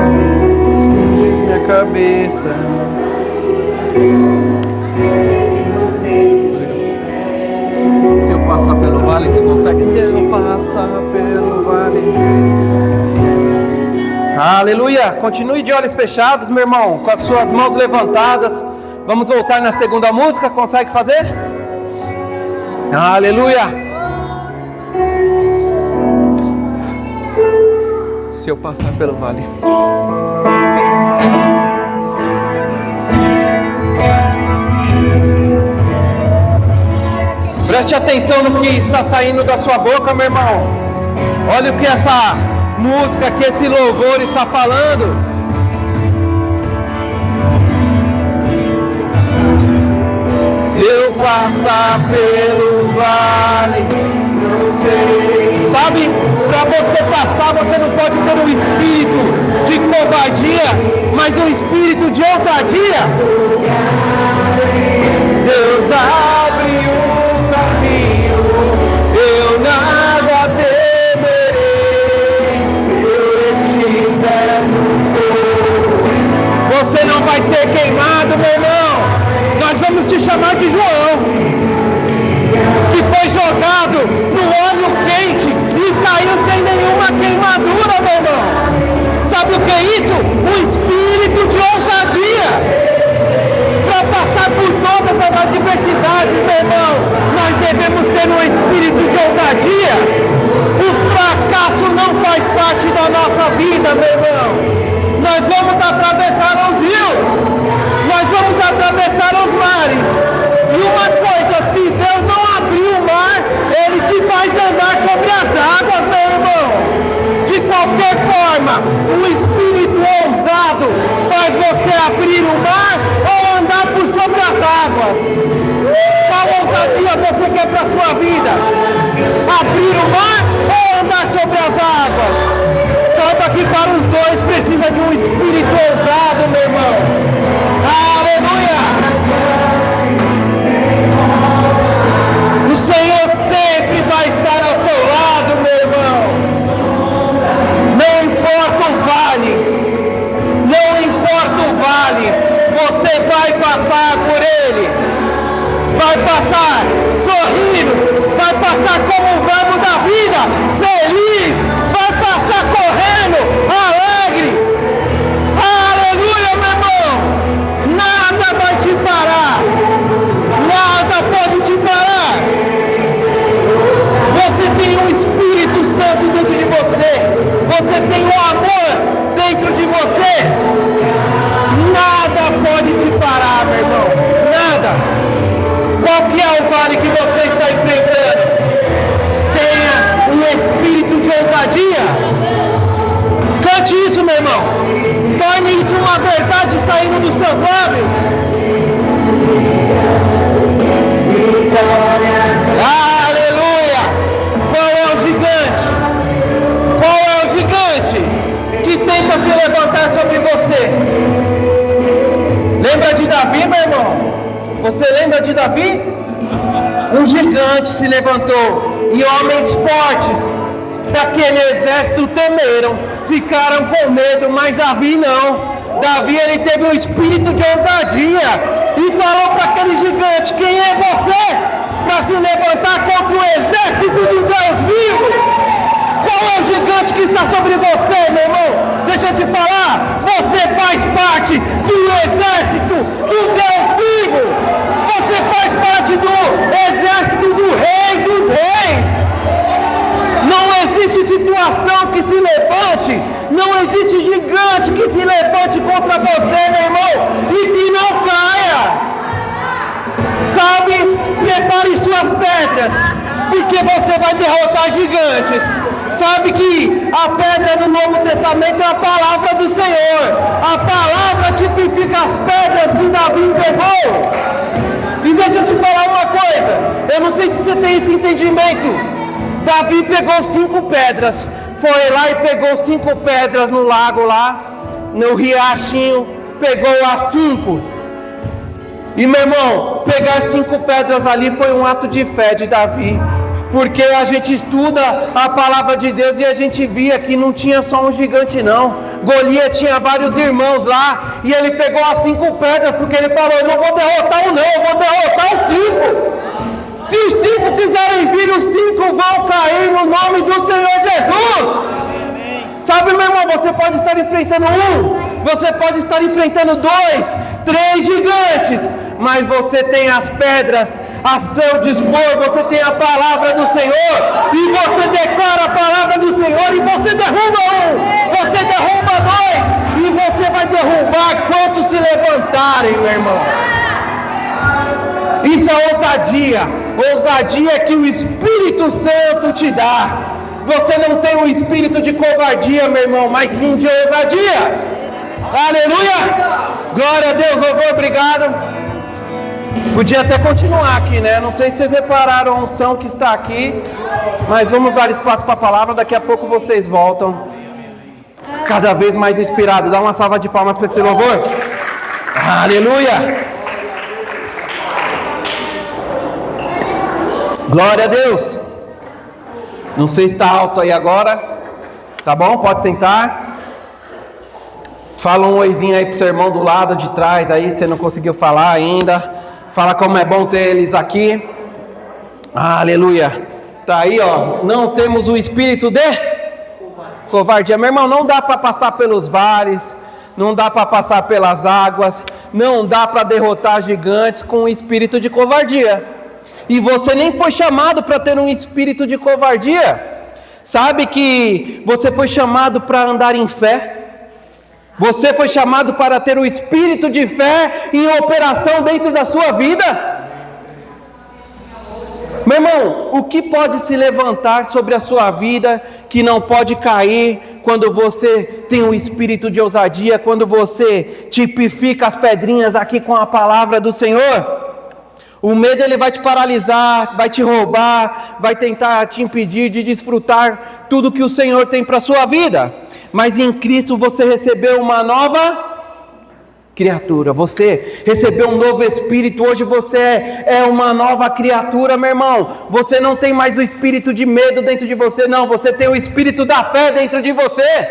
minha cabeça. Se eu passar pelo vale, você consegue? Se eu passar pelo vale. Aleluia! Continue de olhos fechados, meu irmão, com as suas mãos levantadas. Vamos voltar na segunda música. Consegue fazer? Aleluia! Se eu passar pelo vale. Preste atenção no que está saindo da sua boca, meu irmão. Olha o que essa música, que esse louvor está falando. Se eu passar pelo vale, não sei. Sabe, para você passar, você não pode ter um espírito de covardia, mas um espírito de ousadia. Deus abre um caminho, eu nada temerei. Se eu estiver no fogo, você não vai ser queimado, meu irmão. Nós vamos te chamar de João, que foi jogado no óleo quente e saiu sem nenhuma queimadura, meu irmão. Sabe o que é isso? Um espírito de ousadia para passar por todas as adversidades, meu irmão. Nós devemos ter um espírito de ousadia. O fracasso não faz parte da nossa vida, meu irmão. Nós vamos atravessar os rios, nós vamos atravessar os mares. E uma coisa, se Deus não abrir o mar, Ele te faz andar sobre as águas, meu irmão. De qualquer forma, o espírito ousado faz você abrir o mar ou andar por sobre as águas. Qual ousadia você quer para a sua vida? Abrir o mar ou andar sobre as águas? Saiba que para os dois precisa de um espírito ousado, meu irmão. Aleluia! O Senhor sempre vai estar ao seu lado, meu irmão. Não importa o vale, não importa o vale, você vai passar por ele. Vai passar sorrindo, vai passar como o verbo da vida, feliz, vai passar correndo, alegre. Aleluia, meu irmão. Nada vai te parar, nada pode te parar. Você tem um Espírito Santo dentro de você, você tem um amor dentro de você. Nada pode te parar, meu irmão, nada. Qual que é o vale que você está enfrentando? Tenha um espírito de ousadia. Cante isso, meu irmão. Torne isso uma verdade saindo dos seus lábios. Aleluia! Qual é o gigante? Qual é o gigante que tenta se levantar sobre você? Lembra de Davi, meu irmão? Você lembra de Davi? Um gigante se levantou e homens fortes daquele exército temeram, ficaram com medo, mas Davi não. Davi, ele teve um espírito de ousadia e falou para aquele gigante: quem é você para se levantar contra o exército do Deus vivo? Qual é o gigante que está sobre você, meu irmão? Deixa eu te falar, você faz parte do exército do Deus vivo. Você faz parte do exército do Rei dos Reis. Não existe situação que se levante, não existe gigante que se levante contra você, meu irmão, e que não caia. Sabe, prepare suas pedras, porque você vai derrotar gigantes. Sabe que a pedra no Novo Testamento é a palavra do Senhor. A palavra tipifica as pedras que Davi pegou. E deixa eu te falar uma coisa, eu não sei se você tem esse entendimento. Davi pegou 5 pedras, foi lá e pegou 5 pedras no lago lá, no riachinho, pegou as 5. E meu irmão, pegar 5 pedras ali foi um ato de fé de Davi. Porque a gente estuda a palavra de Deus e a gente via que não tinha só um gigante não. Golias tinha vários irmãos lá e ele pegou as 5 pedras porque ele falou: eu não vou derrotar um não, eu vou derrotar os 5. Se os 5 quiserem vir, os 5 vão cair no nome do Senhor Jesus. Sabe, meu irmão, você pode estar enfrentando 1, você pode estar enfrentando 2, 3 gigantes, mas você tem as pedras a seu dispor, você tem a palavra do Senhor, e você declara a palavra do Senhor, e você derruba 1, você derruba 2, e você vai derrubar quantos se levantarem, meu irmão. Isso é ousadia. Ousadia que o Espírito Santo te dá. Você não tem um espírito de covardia, meu irmão, mas sim de ousadia. Aleluia! Glória a Deus, louvor, obrigado. Podia até continuar aqui, né? Não sei se vocês repararam a unção que está aqui, mas vamos dar espaço para a palavra. Daqui a pouco vocês voltam cada vez mais inspirados. Dá uma salva de palmas para esse louvor. Aleluia! Glória a Deus. Não sei se está alto aí agora. Tá bom? Pode sentar. Fala um oizinho aí pro seu irmão do lado de trás aí, se você não conseguiu falar ainda. Fala como é bom ter eles aqui. Aleluia. Tá aí, ó. Não temos o espírito de covardia. Meu irmão, não dá para passar pelos vales, não dá para passar pelas águas, não dá para derrotar gigantes com o espírito de covardia. E você nem foi chamado para ter um espírito de covardia. Sabe que você foi chamado para andar em fé? Você foi chamado para ter o espírito de fé em operação dentro da sua vida? Meu irmão, o que pode se levantar sobre a sua vida que não pode cair quando você tem um espírito de ousadia, quando você tipifica as pedrinhas aqui com a palavra do Senhor? O medo, ele vai te paralisar, vai te roubar, vai tentar te impedir de desfrutar tudo que o Senhor tem para a sua vida. Mas em Cristo você recebeu uma nova criatura, você recebeu um novo espírito, hoje você é uma nova criatura, meu irmão. Você não tem mais o espírito de medo dentro de você, não, você tem o espírito da fé dentro de você.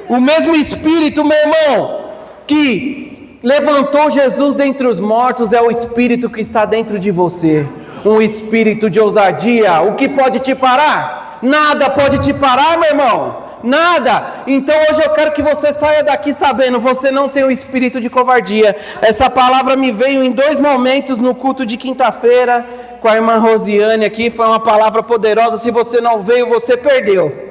O mesmo espírito, meu irmão, que levantou Jesus dentre os mortos, é o espírito que está dentro de você. Um espírito de ousadia. O que pode te parar? Nada pode te parar, meu irmão. Nada. Então hoje eu quero que você saia daqui sabendo, você não tem o espírito de covardia. Essa palavra me veio em 2 momentos no culto de quinta-feira com a irmã Rosiane aqui. Foi uma palavra poderosa. Se você não veio, você perdeu.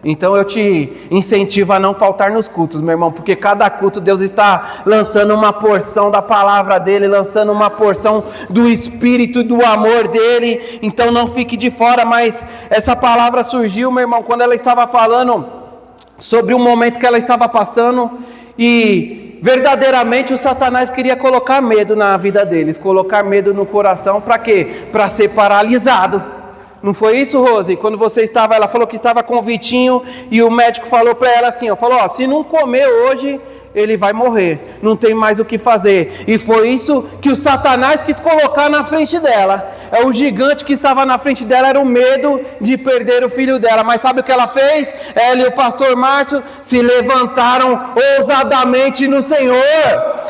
Então eu te incentivo a não faltar nos cultos, meu irmão, porque cada culto Deus está lançando uma porção da palavra dele, lançando uma porção do espírito e do amor dele. Então não fique de fora. Mas essa palavra surgiu, meu irmão, quando ela estava falando sobre um momento que ela estava passando, e verdadeiramente o Satanás queria colocar medo na vida deles, colocar medo no coração. Para quê? Para ser paralisado. Não foi isso, Rose? Quando você estava, ela falou que estava com o Vitinho e o médico falou para ela assim, ó, falou, ó, se não comer hoje, ele vai morrer, não tem mais o que fazer. E foi isso que o Satanás quis colocar na frente dela. É o gigante que estava na frente dela, era o medo de perder o filho dela. Mas sabe o que ela fez? Ela e o pastor Márcio se levantaram ousadamente no Senhor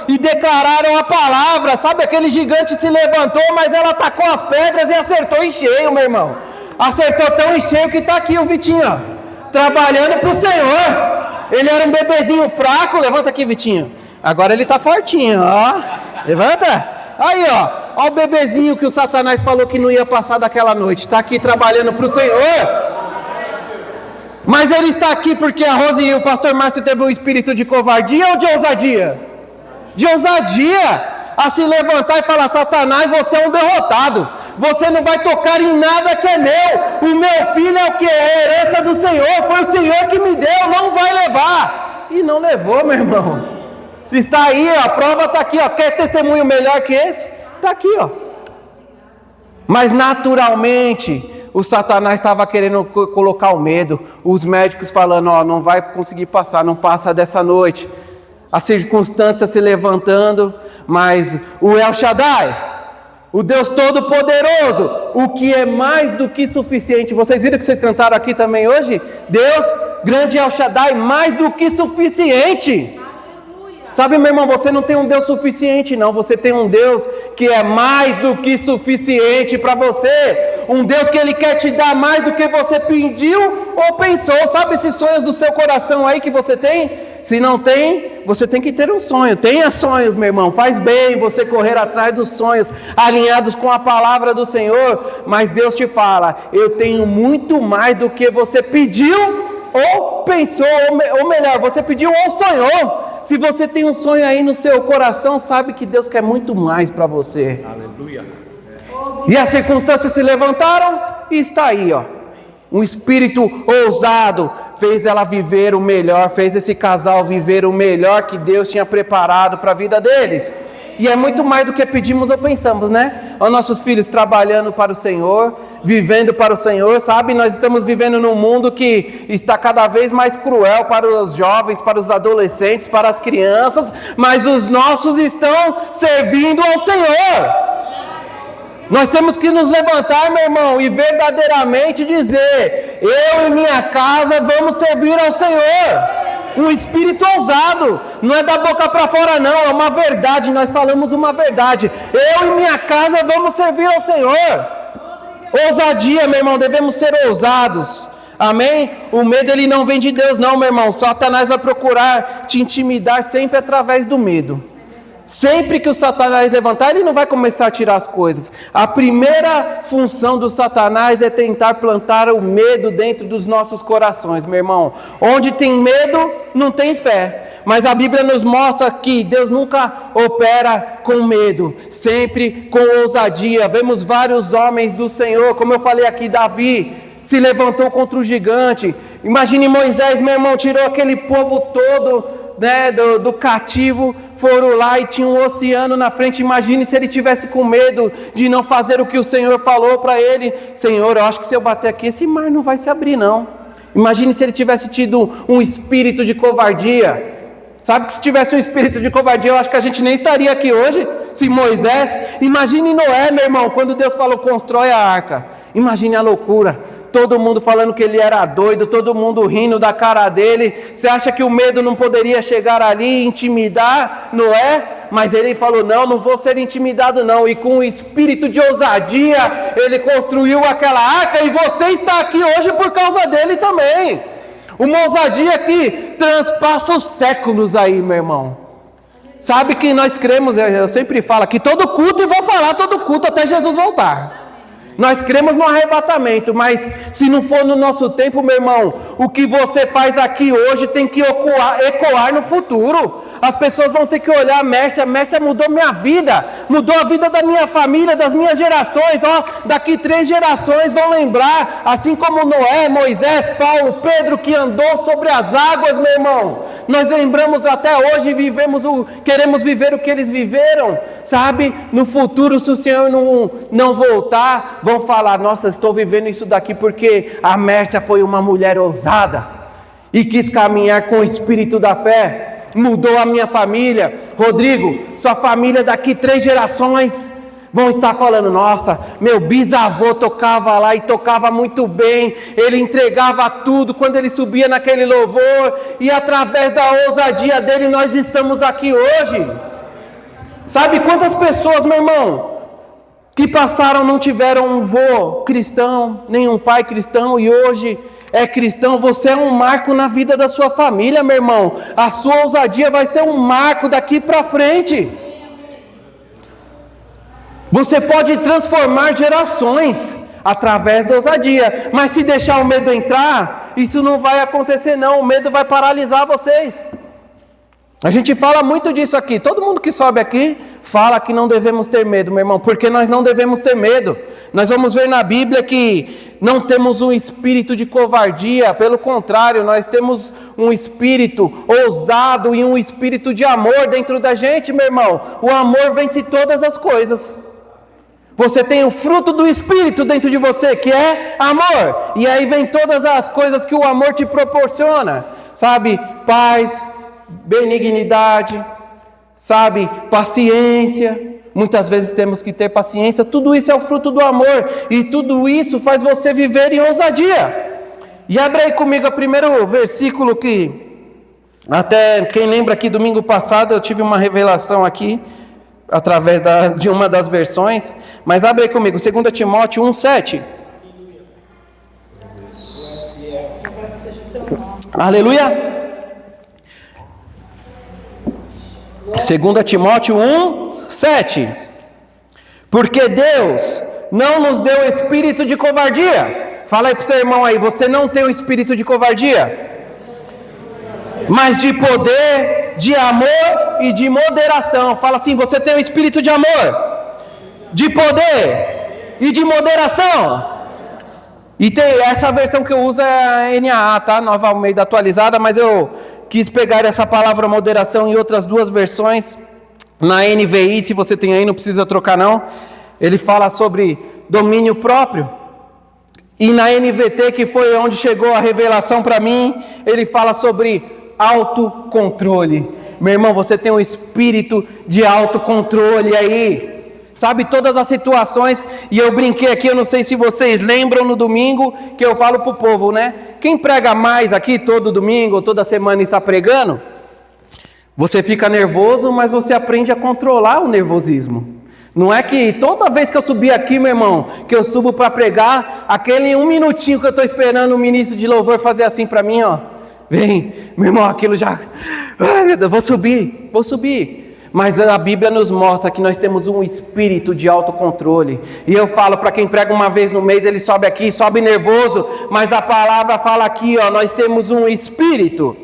e declararam a palavra. Sabe, aquele gigante se levantou, mas ela tacou as pedras e acertou em cheio, meu irmão. Acertou tão em cheio que está aqui o Vitinho, ó, trabalhando para o Senhor. Ele era um bebezinho fraco. Levanta aqui, Vitinho. Agora ele está fortinho, ó. Levanta. Aí, ó. Ó o bebezinho que o Satanás falou que não ia passar daquela noite. Está aqui trabalhando para o Senhor. Mas ele está aqui porque a Rose e o pastor Márcio teve um espírito de covardia ou de ousadia? De ousadia. A se levantar e falar, Satanás, você é um derrotado. Você não vai tocar em nada que é meu. O meu filho é o que? É a herança do Senhor. Foi o Senhor que me deu, não vai levar. E não levou, meu irmão. Está aí, ó, a prova está aqui, ó. Quer testemunho melhor que esse? Está aqui, ó. Mas naturalmente o Satanás estava querendo colocar o medo. Os médicos falando, ó, não vai conseguir passar, não passa dessa noite. A circunstância se levantando, mas o El Shaddai, o Deus Todo-Poderoso, o que é mais do que suficiente. Vocês viram que vocês cantaram aqui também hoje? Deus, grande El Shaddai, mais do que suficiente. Sabe, meu irmão, você não tem um Deus suficiente, não. Você tem um Deus que é mais do que suficiente para você. Um Deus que Ele quer te dar mais do que você pediu ou pensou. Sabe esses sonhos do seu coração aí que você tem? Se não tem, você tem que ter um sonho. Tenha sonhos, meu irmão. Faz bem você correr atrás dos sonhos, alinhados com a palavra do Senhor. Mas Deus te fala, eu tenho muito mais do que você pediu ou pensou, ou melhor, você pediu ou sonhou. Se você tem um sonho aí no seu coração, sabe que Deus quer muito mais para você. Aleluia. E as circunstâncias se levantaram e está aí, ó. Um espírito ousado fez ela viver o melhor, fez esse casal viver o melhor que Deus tinha preparado para a vida deles. E é muito mais do que pedimos ou pensamos, né? Os nossos filhos trabalhando para o Senhor, vivendo para o Senhor, sabe? Nós estamos vivendo num mundo que está cada vez mais cruel para os jovens, para os adolescentes, para as crianças, mas os nossos estão servindo ao Senhor. Nós temos que nos levantar, meu irmão, e verdadeiramente dizer: eu e minha casa vamos servir ao Senhor. Um espírito ousado, não é da boca para fora não, é uma verdade, nós falamos uma verdade. Eu e minha casa vamos servir ao Senhor. Ousadia, meu irmão, devemos ser ousados. Amém? O medo ele não vem de Deus não, meu irmão. Satanás vai procurar te intimidar sempre através do medo. Sempre que o Satanás levantar, ele não vai começar a tirar as coisas. A primeira função do Satanás é tentar plantar o medo dentro dos nossos corações, meu irmão. Onde tem medo, não tem fé. Mas a Bíblia nos mostra que Deus nunca opera com medo, sempre com ousadia. Vemos vários homens do Senhor, como eu falei aqui, Davi se levantou contra o gigante. Imagine Moisés, meu irmão, tirou aquele povo todo, né, do cativo, foram lá e tinha um oceano na frente. Imagine se ele tivesse com medo de não fazer o que o Senhor falou para ele: Senhor, eu acho que se eu bater aqui, esse mar não vai se abrir não. Imagine se ele tivesse tido um espírito de covardia. Sabe que se tivesse um espírito de covardia, eu acho que a gente nem estaria aqui hoje. Se Moisés, imagine Noé, meu irmão, quando Deus falou: constrói a arca. Imagine a loucura. Todo mundo falando que ele era doido, todo mundo rindo da cara dele. Você acha que o medo não poderia chegar ali e intimidar Noé? Mas ele falou: não vou ser intimidado não. E com um espírito de ousadia, ele construiu aquela arca, e você está aqui hoje por causa dele também. Uma ousadia que transpassa os séculos aí, meu irmão. Sabe que nós cremos, eu sempre falo aqui, todo culto, e vou falar todo culto até Jesus voltar. Nós cremos no arrebatamento, mas se não for no nosso tempo, meu irmão, o que você faz aqui hoje tem que ecoar no futuro. As pessoas vão ter que olhar: a Mércia mudou minha vida, mudou a vida da minha família, das minhas gerações. Daqui 3 gerações vão lembrar, assim como Noé, Moisés, Paulo, Pedro, que andou sobre as águas, meu irmão. Nós lembramos até hoje e queremos viver o que eles viveram, sabe? No futuro, se o Senhor não voltar, vão falar: nossa, estou vivendo isso daqui porque a Mércia foi uma mulher ousada e quis caminhar com o espírito da fé. Mudou a minha família. Rodrigo, sua família daqui 3 gerações vão estar falando: nossa, meu bisavô tocava lá e tocava muito bem, ele entregava tudo quando ele subia naquele louvor, e através da ousadia dele nós estamos aqui hoje. Sabe quantas pessoas, meu irmão, que passaram, não tiveram um vô cristão, nem um pai cristão, e hoje é cristão? Você é um marco na vida da sua família, meu irmão. A sua ousadia vai ser um marco daqui para frente. Você pode transformar gerações através da ousadia, mas se deixar o medo entrar, isso não vai acontecer não. O medo vai paralisar vocês. A gente fala muito disso aqui. Todo mundo que sobe aqui fala que não devemos ter medo, meu irmão, porque nós não devemos ter medo. Nós vamos ver na Bíblia que não temos um espírito de covardia, pelo contrário, nós temos um espírito ousado e um espírito de amor dentro da gente, meu irmão. O amor vence todas as coisas. Você tem o fruto do Espírito dentro de você, que é amor. E aí vem todas as coisas que o amor te proporciona. Sabe? Paz, benignidade, sabe? Paciência, muitas vezes temos que ter paciência. Tudo isso é o fruto do amor, e tudo isso faz você viver em ousadia. E abre aí comigo o primeiro versículo que, até quem lembra aqui, domingo passado eu tive uma revelação aqui, através de uma das versões, mas abre aí comigo, 2 Timóteo 1,7. Aleluia! 2 Timóteo 1,7. Porque Deus não nos deu espírito de covardia. Fala aí pro seu irmão aí, você não tem o espírito de covardia, mas de poder, de amor e de moderação. Fala assim, você tem o espírito de amor, de poder e de moderação. E tem essa versão que eu uso é a NAA, tá? Nova Almeida atualizada, mas eu quis pegar essa palavra moderação em outras duas versões. Na NVI, se você tem aí, não precisa trocar não. Ele fala sobre domínio próprio. E na NVT, que foi onde chegou a revelação para mim, ele fala sobre autocontrole. Meu irmão, você tem um espírito de autocontrole aí. Sabe, todas as situações, e eu brinquei aqui, eu não sei se vocês lembram no domingo, que eu falo pro povo, né? Quem prega mais aqui todo domingo, ou toda semana está pregando, você fica nervoso, mas você aprende a controlar o nervosismo. Não é que toda vez que eu subir aqui, meu irmão, que eu subo para pregar, aquele 1 minutinho que eu estou esperando o ministro de louvor fazer assim para mim, ó. Vem, meu irmão, aquilo já... Ai, meu Deus, vou subir. Mas a Bíblia nos mostra que nós temos um espírito de autocontrole. E eu falo para quem prega uma vez no mês, ele sobe aqui, sobe nervoso. Mas a palavra fala aqui, ó, nós temos um espírito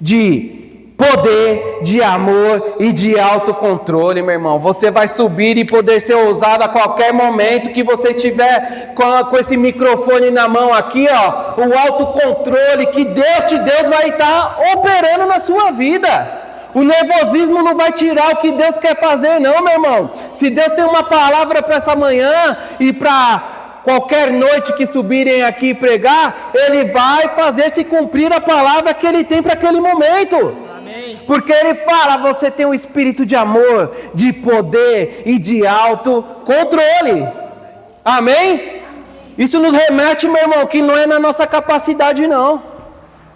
de poder, de amor e de autocontrole, meu irmão. Você vai subir e poder ser ousado a qualquer momento que você estiver com esse microfone na mão aqui, ó. O autocontrole que Deus te deu vai estar operando na sua vida. O nervosismo não vai tirar o que Deus quer fazer, não, meu irmão. Se Deus tem uma palavra para essa manhã e para qualquer noite que subirem aqui pregar, Ele vai fazer se cumprir a palavra que Ele tem para aquele momento. Amém. Porque Ele fala, você tem um espírito de amor, de poder e de autocontrole. Amém? Isso nos remete, meu irmão, que não é na nossa capacidade, não.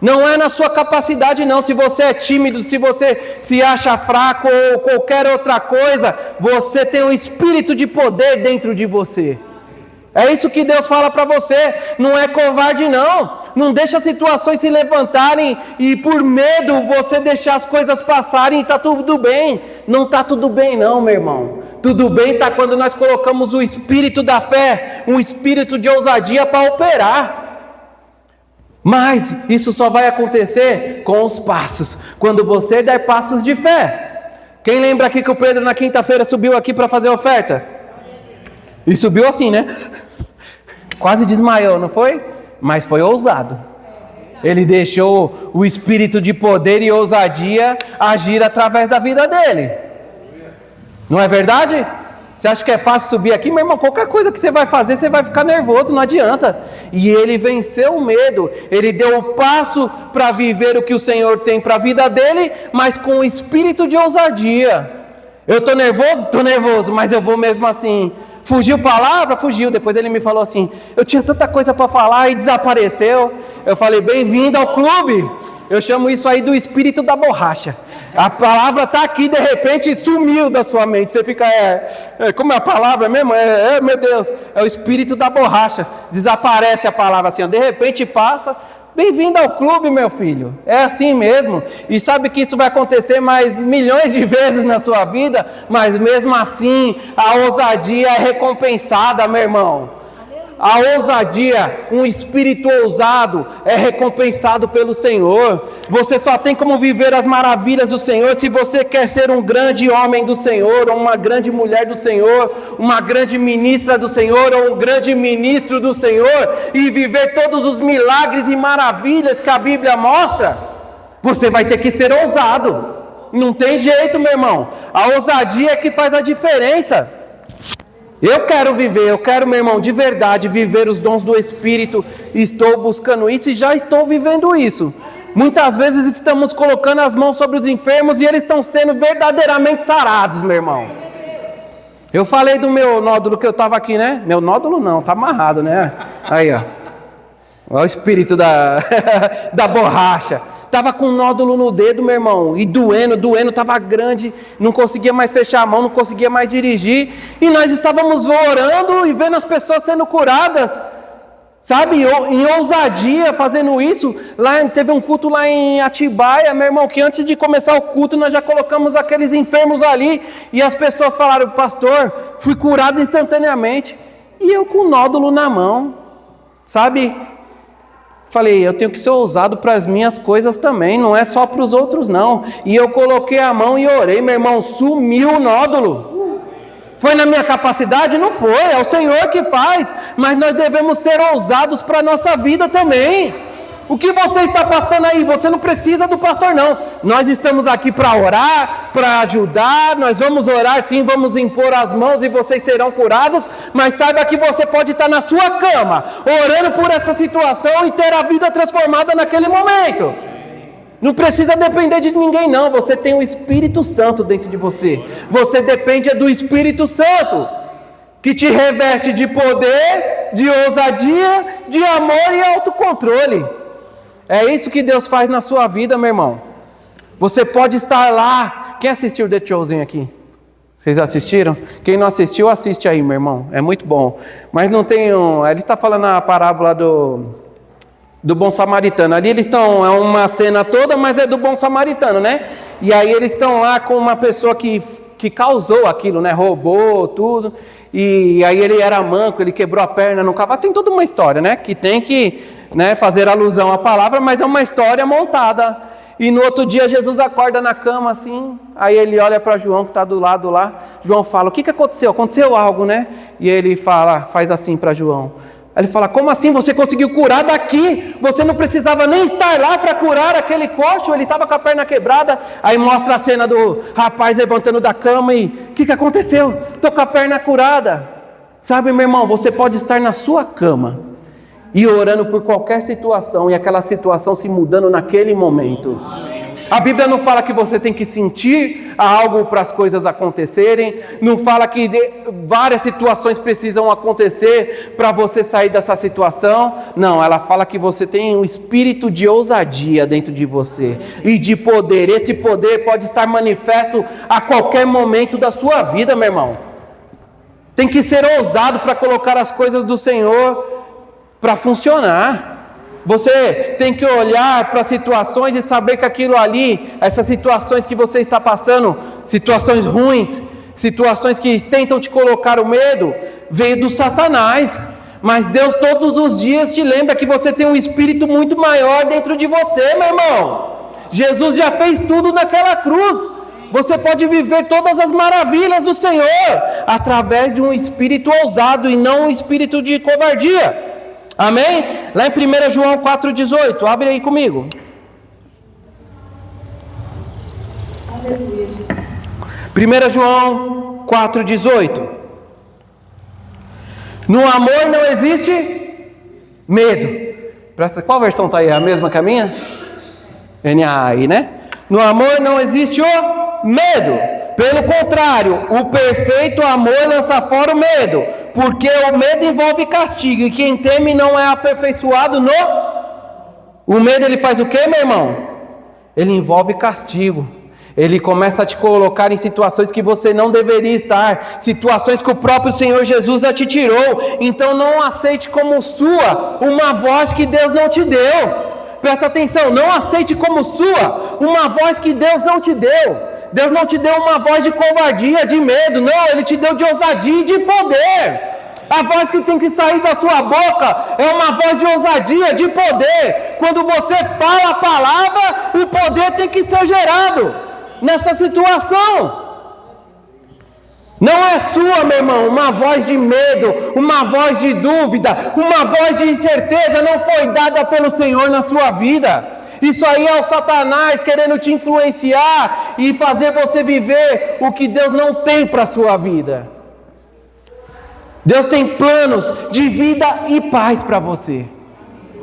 Não é na sua capacidade não, se você é tímido, se você se acha fraco ou qualquer outra coisa, você tem um espírito de poder dentro de você. É isso que Deus fala para você, não é covarde não. Não deixa as situações se levantarem e por medo você deixar as coisas passarem e está tudo bem. Não está tudo bem não, meu irmão. Tudo bem está quando nós colocamos o espírito da fé, um espírito de ousadia para operar. Mas isso só vai acontecer com os passos, quando você der passos de fé. Quem lembra aqui que o Pedro na quinta-feira subiu aqui para fazer oferta? E subiu assim, né? Quase desmaiou, não foi? Mas foi ousado. Ele deixou o espírito de poder e ousadia agir através da vida dele. Não é verdade? Você acha que é fácil subir aqui? Meu irmão, qualquer coisa que você vai fazer, você vai ficar nervoso, não adianta. E ele venceu o medo, ele deu o passo para viver o que o Senhor tem para a vida dele, mas com o espírito de ousadia. Eu estou nervoso? Estou nervoso, mas eu vou mesmo assim. Fugiu palavra? Fugiu. Depois ele me falou assim, eu tinha tanta coisa para falar e desapareceu. Eu falei, bem-vindo ao clube. Eu chamo isso aí do espírito da borracha. A palavra está aqui, de repente sumiu da sua mente. Você fica, como é a palavra mesmo? Meu Deus, é o espírito da borracha. Desaparece a palavra assim, ó, de repente passa. Bem-vindo ao clube, meu filho. É assim mesmo. E sabe que isso vai acontecer mais milhões de vezes na sua vida, mas mesmo assim, a ousadia é recompensada, meu irmão. A ousadia, um espírito ousado é recompensado pelo Senhor. Você só tem como viver as maravilhas do Senhor se você quer ser um grande homem do Senhor, ou uma grande mulher do Senhor, uma grande ministra do Senhor, ou um grande ministro do Senhor, e viver todos os milagres e maravilhas que a Bíblia mostra. Você vai ter que ser ousado. Não tem jeito, meu irmão. A ousadia é que faz a diferença. Eu quero, meu irmão, de verdade, viver os dons do Espírito. Estou buscando isso e já estou vivendo isso. Muitas vezes estamos colocando as mãos sobre os enfermos e eles estão sendo verdadeiramente sarados, meu irmão. Eu falei do meu nódulo que eu estava aqui, né? Meu nódulo não, tá amarrado, né? Aí, ó. Olha o espírito da borracha. Tava com um nódulo no dedo, meu irmão, e doendo, tava grande, não conseguia mais fechar a mão, não conseguia mais dirigir, e nós estávamos orando e vendo as pessoas sendo curadas, sabe, em ousadia, fazendo isso. Lá teve um culto lá em Atibaia, meu irmão, que antes de começar o culto, nós já colocamos aqueles enfermos ali, e as pessoas falaram: pastor, fui curado instantaneamente, e eu com o nódulo na mão, sabe? Falei, eu tenho que ser ousado para as minhas coisas também, não é só para os outros não. E eu coloquei a mão e orei, meu irmão, sumiu o nódulo. Foi na minha capacidade? Não foi, é o Senhor que faz. Mas nós devemos ser ousados para a nossa vida também. O que você está passando aí? Você não precisa do pastor não. Nós estamos aqui para orar, para ajudar. Nós vamos orar sim, vamos impor as mãos e vocês serão curados. Mas saiba que você pode estar na sua cama, orando por essa situação e ter a vida transformada naquele momento. Não precisa depender de ninguém não. Você tem o Espírito Santo dentro de você. Você depende do Espírito Santo, que te reveste de poder, de ousadia, de amor e autocontrole. É isso que Deus faz na sua vida, meu irmão. Você pode estar lá. Quem assistiu The Chosen aqui? Vocês assistiram? Quem não assistiu, assiste aí, meu irmão. É muito bom. Mas não tem ele está falando a parábola do bom samaritano. Ali eles estão, é uma cena toda, mas é do bom samaritano, né? E aí eles estão lá com uma pessoa que causou aquilo, né? Roubou tudo. E aí ele era manco, ele quebrou a perna no cavalo. Tem toda uma história, né? Que tem que, né, fazer alusão à palavra, mas é uma história montada. E no outro dia Jesus acorda na cama assim, aí ele olha para João que está do lado lá. João fala: o que aconteceu? Aconteceu algo, né? E ele faz assim para João. Aí ele fala: como assim você conseguiu curar daqui? Você não precisava nem estar lá para curar aquele coxo, ele estava com a perna quebrada. Aí mostra a cena do rapaz levantando da cama e: o que aconteceu? Estou com a perna curada. Sabe, meu irmão, você pode estar na sua cama e orando por qualquer situação, e aquela situação se mudando naquele momento. A Bíblia não fala que você tem que sentir algo para as coisas acontecerem, não fala que várias situações precisam acontecer para você sair dessa situação. Não, ela fala que você tem um espírito de ousadia dentro de você e de poder. Esse poder pode estar manifesto a qualquer momento da sua vida, meu irmão. Tem que ser ousado para colocar as coisas do Senhor para funcionar. Você tem que olhar para situações e saber que aquilo ali, essas situações que você está passando, situações ruins, situações que tentam te colocar o medo, veio do Satanás. Mas Deus todos os dias te lembra que você tem um espírito muito maior dentro de você, meu irmão. Jesus já fez tudo naquela cruz. Você pode viver todas as maravilhas do Senhor através de um espírito ousado e não um espírito de covardia. Amém? Lá em 1 João 4,18, abre aí comigo. Aleluia, Jesus. 1 João 4,18. No amor não existe medo. Qual versão está aí? A mesma que a minha? NAI, né? No amor não existe o medo. Pelo contrário, o perfeito amor lança fora o medo, porque o medo envolve castigo, e quem teme não é aperfeiçoado no... O medo, ele faz o quê, meu irmão? Ele envolve castigo. Ele começa a te colocar em situações que você não deveria estar, situações que o próprio Senhor Jesus já te tirou. Então não aceite como sua uma voz que Deus não te deu. Presta atenção, não aceite como sua uma voz que Deus não te deu. Deus não te deu uma voz de covardia, de medo, não, Ele te deu de ousadia e de poder. A voz que tem que sair da sua boca é uma voz de ousadia, de poder. Quando você fala a palavra, o poder tem que ser gerado nessa situação. Não é sua, meu irmão, uma voz de medo, uma voz de dúvida, uma voz de incerteza não foi dada pelo Senhor na sua vida. Isso aí é o Satanás querendo te influenciar e fazer você viver o que Deus não tem para a sua vida. Deus tem planos de vida e paz para você.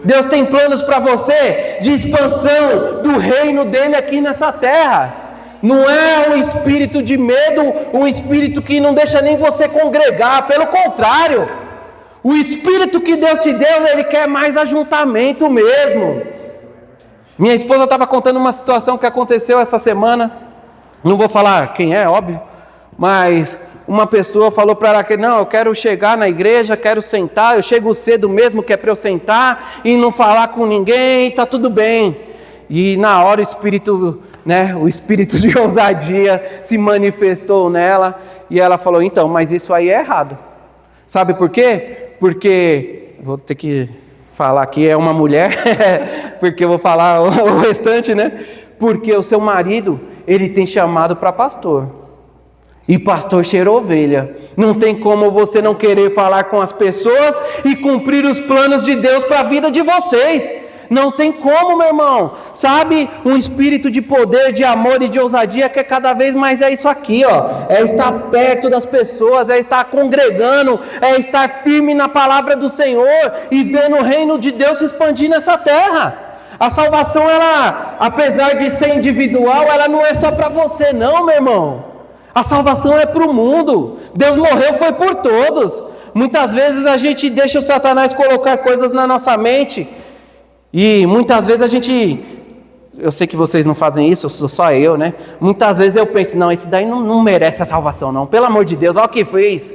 Deus tem planos para você de expansão do reino dele aqui nessa terra. Não é um espírito de medo, um espírito que não deixa nem você congregar. Pelo contrário, o espírito que Deus te deu, Ele quer mais ajuntamento mesmo. Minha esposa estava contando uma situação que aconteceu essa semana. Não vou falar quem é, óbvio, mas uma pessoa falou para ela que não, eu quero chegar na igreja, quero sentar, eu chego cedo mesmo, que é para eu sentar e não falar com ninguém, tá tudo bem. E na hora o espírito de ousadia se manifestou nela e ela falou, então, mas isso aí é errado. Sabe por quê? Porque, vou ter que falar aqui, é uma mulher, porque eu vou falar o restante, né? Porque o seu marido, ele tem chamado para pastor. E pastor cheira ovelha. Não tem como você não querer falar com as pessoas e cumprir os planos de Deus para a vida de vocês. Não tem como, meu irmão. Sabe, um espírito de poder, de amor e de ousadia que cada vez mais é isso aqui, ó. É estar perto das pessoas, é estar congregando, é estar firme na palavra do Senhor e vendo o reino de Deus se expandir nessa terra. A salvação, ela, apesar de ser individual, ela não é só para você não, meu irmão. A salvação é para o mundo. Deus morreu, foi por todos. Muitas vezes a gente deixa o Satanás colocar coisas na nossa mente. E muitas vezes eu sei que vocês não fazem isso, sou só eu, né? Muitas vezes eu penso, não, esse daí não merece a salvação não. Pelo amor de Deus, olha o que fez.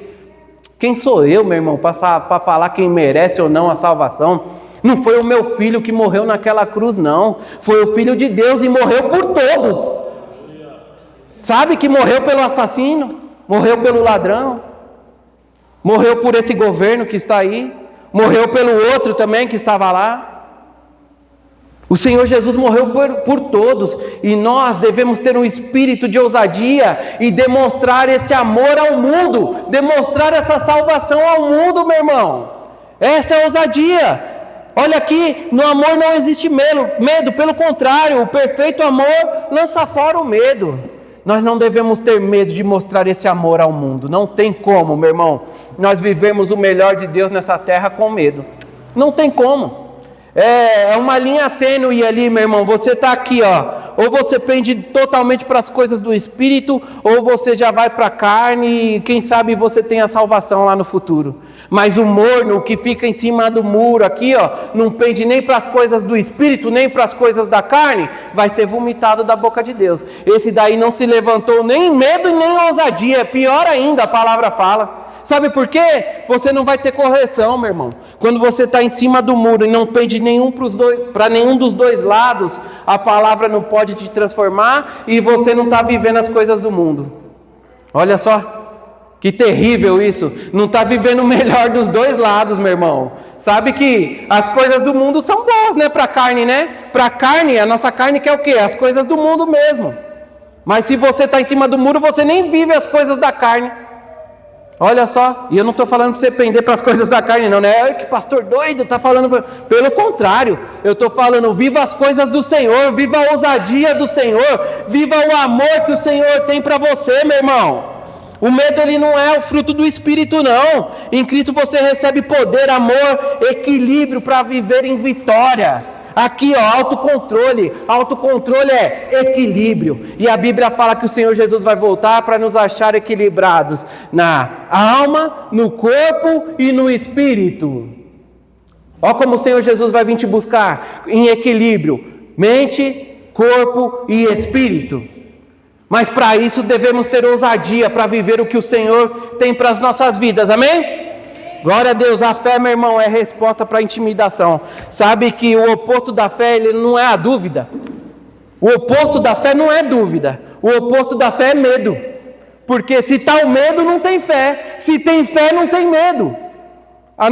Quem sou eu, meu irmão, para falar quem merece ou não a salvação? Não foi o meu filho que morreu naquela cruz, não. Foi o Filho de Deus e morreu por todos. Sabe que morreu pelo assassino, morreu pelo ladrão, morreu por esse governo que está aí, morreu pelo outro também que estava lá. O Senhor Jesus morreu por todos, e nós devemos ter um espírito de ousadia e demonstrar esse amor ao mundo, demonstrar essa salvação ao mundo, meu irmão. Essa é a ousadia. Olha aqui, no amor não existe medo, pelo contrário, o perfeito amor lança fora o medo. Nós não devemos ter medo de mostrar esse amor ao mundo. Não tem como, meu irmão, nós vivemos o melhor de Deus nessa terra com medo. Não tem como. É uma linha tênue ali, meu irmão. Você está aqui, ó. Ou você pende totalmente para as coisas do Espírito, ou você já vai para a carne e quem sabe você tem a salvação lá no futuro. Mas o morno que fica em cima do muro aqui, ó, não pende nem para as coisas do Espírito, nem para as coisas da carne, vai ser vomitado da boca de Deus. Esse daí não se levantou nem medo e nem ousadia. Pior ainda, a palavra fala. Sabe por quê? Você não vai ter correção, meu irmão. Quando você está em cima do muro e não pende para nenhum dos dois lados, a palavra não pode te transformar e você não está vivendo as coisas do mundo. Olha só, que terrível isso. Não está vivendo o melhor dos dois lados, meu irmão. Sabe que as coisas do mundo são boas, né? Para a carne, né? Para a carne, a nossa carne quer o quê? As coisas do mundo mesmo. Mas se você está em cima do muro, você nem vive as coisas da carne. Olha só, e eu não estou falando para você pender para as coisas da carne não, né? Que pastor doido está falando, pelo contrário, eu estou falando, viva as coisas do Senhor, viva a ousadia do Senhor, viva o amor que o Senhor tem para você, meu irmão. O medo, ele não é o fruto do Espírito não. Em Cristo você recebe poder, amor, equilíbrio para viver em vitória. Aqui, ó, autocontrole. Autocontrole é equilíbrio. E a Bíblia fala que o Senhor Jesus vai voltar para nos achar equilibrados na alma, no corpo e no espírito. Ó como o Senhor Jesus vai vir te buscar em equilíbrio, mente, corpo e espírito. Mas para isso devemos ter ousadia para viver o que o Senhor tem para as nossas vidas, amém? Glória a Deus, a fé, meu irmão, é resposta para a intimidação. Sabe que o oposto da fé, ele não é a dúvida. O oposto da fé não é dúvida. O oposto da fé é medo. Porque se está o medo, não tem fé. Se tem fé, não tem medo.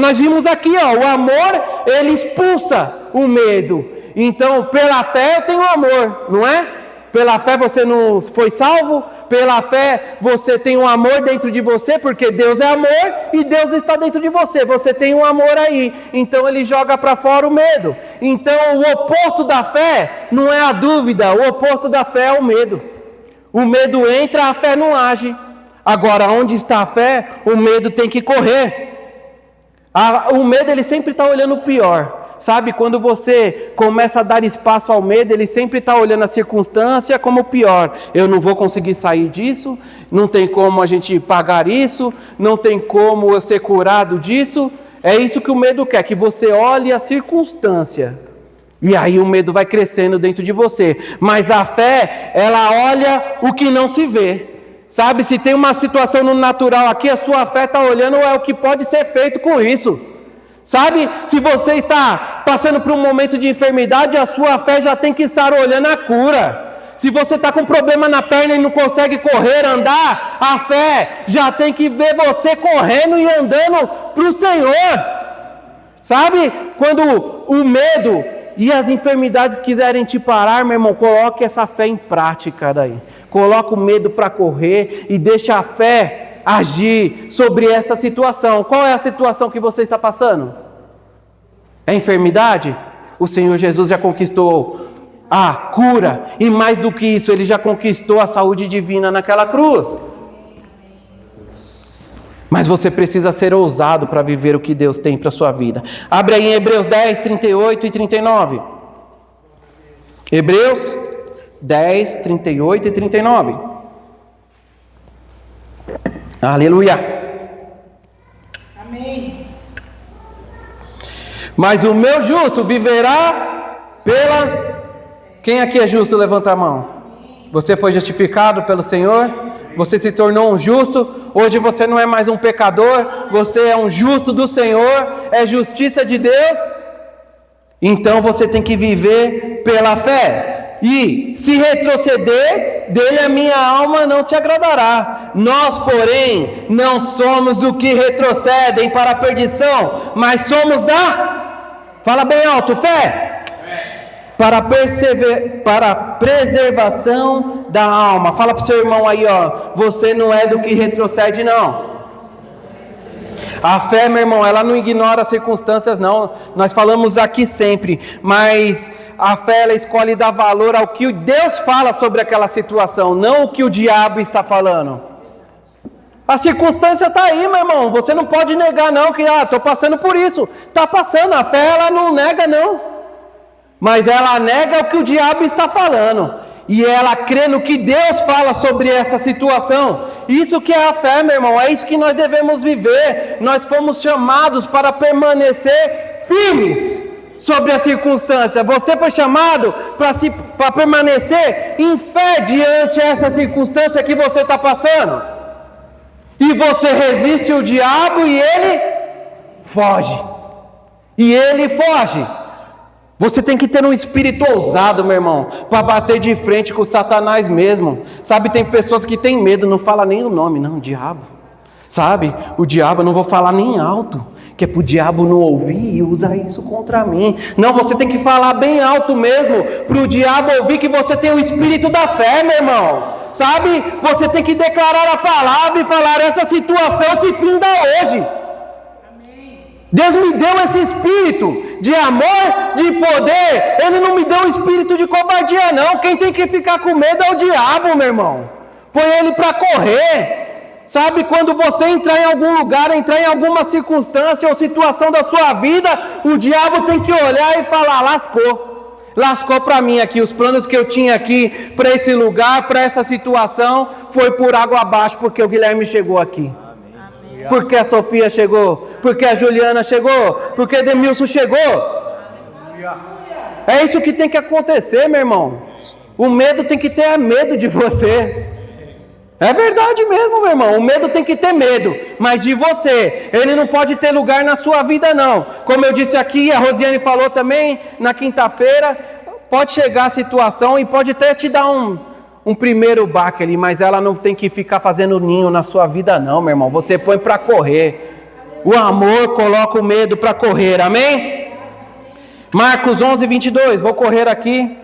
Nós vimos aqui, ó, o amor, ele expulsa o medo. Então, pela fé eu tenho amor, não é? Pela fé você não foi salvo, pela fé você tem um amor dentro de você, porque Deus é amor e Deus está dentro de você, você tem um amor aí, então ele joga para fora o medo. Então o oposto da fé não é a dúvida, o oposto da fé é o medo. O medo entra, a fé não age. Agora, onde está a fé, o medo tem que correr. O medo, ele sempre está olhando o pior. sabe, quando você começa a dar espaço ao medo, ele sempre está olhando a circunstância como o pior. Eu não vou conseguir sair disso, não tem como a gente pagar isso, não tem como eu ser curado disso. É isso que o medo quer, que você olhe a circunstância. E aí o medo vai crescendo dentro de você. Mas a fé, ela olha o que não se vê. Sabe, se tem uma situação no natural aqui, a sua fé está olhando o que pode ser feito com isso. Sabe, se você está passando por um momento de enfermidade, a sua fé já tem que estar olhando a cura. Se você está com problema na perna e não consegue correr, andar, a fé já tem que ver você correndo e andando para o Senhor. Sabe, quando o medo e as enfermidades quiserem te parar, meu irmão, coloque essa fé em prática daí. Coloca o medo para correr e deixa a fé agir sobre essa situação. Qual é a situação que você está passando? É enfermidade? O Senhor Jesus já conquistou a cura, e mais do que isso, Ele já conquistou a saúde divina naquela cruz. Mas você precisa ser ousado para viver o que Deus tem para a sua vida. Abre aí em Hebreus 10, 38 e 39. Hebreus 10, 38 e 39. Aleluia. Amém. Mas o meu justo viverá pela... Quem aqui é justo? Levanta a mão. Você foi justificado pelo Senhor? Você se tornou um justo? Hoje você não é mais um pecador, você é um justo do Senhor, é justiça de Deus. Então você tem que viver pela fé. E se retroceder, dele a minha alma não se agradará. Nós, porém, não somos do que retrocedem para a perdição, mas somos da... Fala bem alto, fé! Para a preservação da alma. Fala para o seu irmão aí, ó, você não é do que retrocede, não. A fé, meu irmão, ela não ignora as circunstâncias, não. Nós falamos aqui sempre, mas a fé, ela escolhe dar valor ao que Deus fala sobre aquela situação, não o que o diabo está falando. A circunstância está aí, meu irmão, você não pode negar, não, que estou passando por isso. Está passando, a fé, ela não nega, não. Mas ela nega o que o diabo está falando. E ela crê no que Deus fala sobre essa situação. Isso que é a fé, meu irmão. É isso que nós devemos viver. Nós fomos chamados para permanecer firmes sobre a circunstância. Você foi chamado para permanecer em fé diante essa circunstância que você está passando. E você resiste ao diabo e ele foge. E ele foge. Você tem que ter um espírito ousado, meu irmão, para bater de frente com o Satanás mesmo. Sabe, tem pessoas que têm medo, não fala nem o nome, não, diabo. Sabe, o diabo eu não vou falar nem alto, que é para o diabo não ouvir e usar isso contra mim. Não, você tem que falar bem alto mesmo, para o diabo ouvir que você tem o espírito da fé, meu irmão. Sabe, você tem que declarar a palavra e falar, essa situação se finda hoje. Deus me deu esse espírito de amor, de poder. Ele não me deu um espírito de covardia, não. Quem tem que ficar com medo é o diabo, meu irmão. Põe ele para correr. Sabe, quando você entrar em algum lugar, entrar em alguma circunstância ou situação da sua vida, o diabo tem que olhar e falar, lascou. Lascou para mim aqui. Os planos que eu tinha aqui para esse lugar, para essa situação, foi por água abaixo, porque o Guilherme chegou aqui. Porque a Sofia chegou, porque a Juliana chegou, porque Edemilson chegou. É isso que tem que acontecer, meu irmão. O medo tem que ter medo de você. É verdade mesmo, meu irmão. O medo tem que ter medo, mas de você. Ele não pode ter lugar na sua vida, não. Como eu disse aqui, a Rosiane falou também na quinta-feira, pode chegar a situação e pode até te dar um primeiro baque ali, mas ela não tem que ficar fazendo ninho na sua vida não, meu irmão. Você põe para correr. O amor coloca o medo para correr, amém? Marcos 11, 22, vou correr aqui.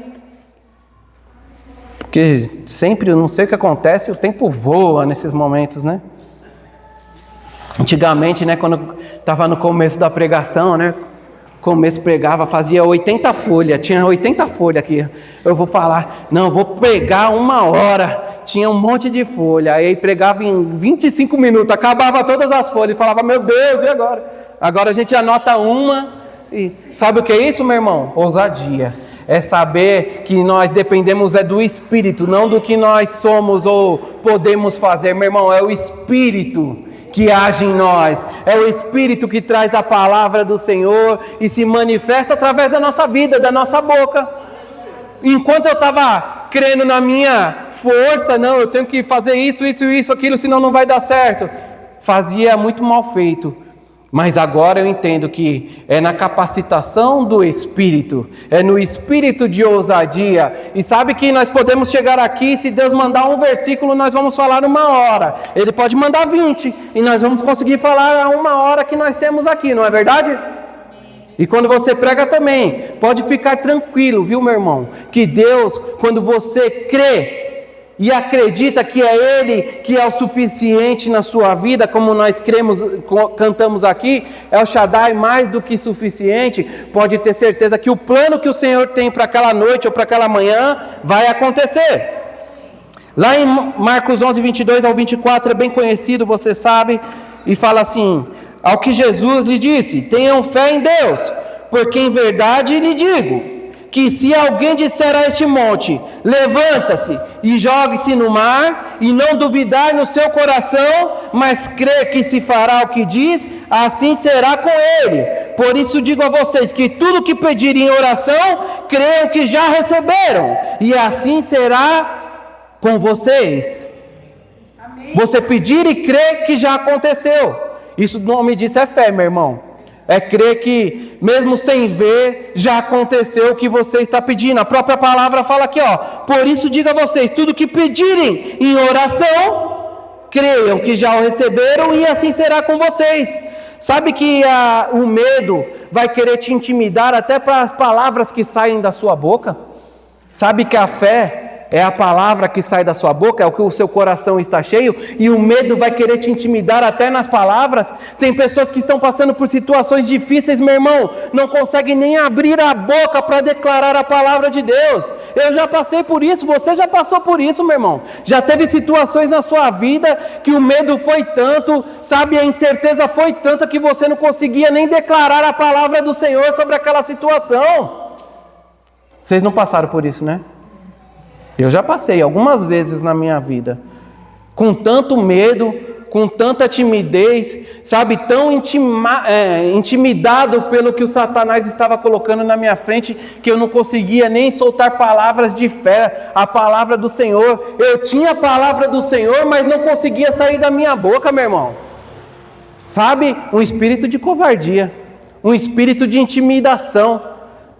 Porque sempre, eu não sei o que acontece, o tempo voa nesses momentos, né? Antigamente, né, quando estava no começo da pregação, né? Começo pregava, fazia 80 folhas, tinha 80 folhas aqui. Eu vou falar, não, vou pregar 1 hora. Tinha um monte de folha, aí pregava em 25 minutos, acabava todas as folhas e falava, meu Deus, e agora? Agora a gente anota uma, E sabe o que é isso, meu irmão? Ousadia. É saber que nós dependemos do Espírito, não do que nós somos ou podemos fazer, meu irmão. É o Espírito que age em nós. É o Espírito que traz a palavra do Senhor e se manifesta através da nossa vida, da nossa boca. Enquanto eu estava crendo na minha força, não, eu tenho que fazer isso, aquilo, senão não vai dar certo. Fazia muito mal feito. Mas agora eu entendo que é na capacitação do Espírito, é no espírito de ousadia. E sabe que nós podemos chegar aqui, se Deus mandar um versículo, nós vamos falar 1 hora. Ele pode mandar 20, e nós vamos conseguir falar a 1 hora que nós temos aqui, não é verdade? E quando você prega também, pode ficar tranquilo, viu, meu irmão? Que Deus, quando você crê e acredita que é Ele que é o suficiente na sua vida, como nós cremos, cantamos aqui, é o Shaddai mais do que suficiente, pode ter certeza que o plano que o Senhor tem para aquela noite ou para aquela manhã vai acontecer. Lá em Marcos 11, 22 ao 24, é bem conhecido, você sabe, e fala assim: ao que Jesus lhe disse, tenham fé em Deus, porque em verdade lhe digo, que se alguém disser a este monte, levanta-se e jogue-se no mar, e não duvidar no seu coração, mas crê que se fará o que diz, assim será com ele. Por isso digo a vocês, que tudo que pedirem em oração, creiam que já receberam, e assim será com vocês. Amém. Você pedir e crer que já aconteceu. Isso, o nome disso é fé, meu irmão. É crer que, mesmo sem ver, já aconteceu o que você está pedindo. A própria palavra fala aqui, ó. Por isso digo a vocês, tudo que pedirem em oração, creiam que já o receberam, e assim será com vocês. Sabe que o medo vai querer te intimidar até para as palavras que saem da sua boca? Sabe que a fé é a palavra que sai da sua boca, é o que o seu coração está cheio, e o medo vai querer te intimidar até nas palavras. Tem pessoas que estão passando por situações difíceis, meu irmão, não conseguem nem abrir a boca para declarar a palavra de Deus. Eu já passei por isso, você já passou por isso, meu irmão. Já teve situações na sua vida que o medo foi tanto, sabe, a incerteza foi tanta que você não conseguia nem declarar a palavra do Senhor sobre aquela situação. Vocês não passaram por isso, né? Eu já passei algumas vezes na minha vida, com tanto medo, com tanta timidez, sabe, tão intimidado pelo que o Satanás estava colocando na minha frente, que eu não conseguia nem soltar palavras de fé, a palavra do Senhor. Eu tinha a palavra do Senhor, mas não conseguia sair da minha boca, meu irmão. Sabe, um espírito de covardia, um espírito de intimidação,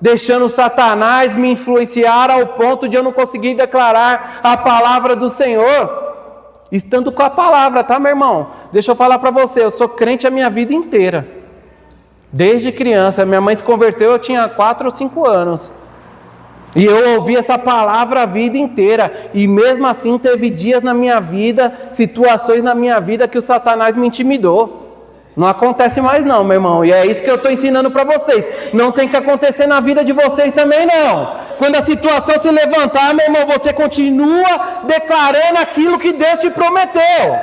deixando Satanás me influenciar ao ponto de eu não conseguir declarar a palavra do Senhor, estando com a palavra, tá, meu irmão? Deixa eu falar para você, eu sou crente a minha vida inteira, desde criança. Minha mãe se converteu, eu tinha 4 ou 5 anos, e eu ouvi essa palavra a vida inteira, e mesmo assim teve dias na minha vida, situações na minha vida que o Satanás me intimidou. Não acontece mais não, meu irmão, e é isso que eu estou ensinando para vocês. Não tem que acontecer na vida de vocês também não. Quando a situação se levantar, meu irmão, você continua declarando aquilo que Deus te prometeu.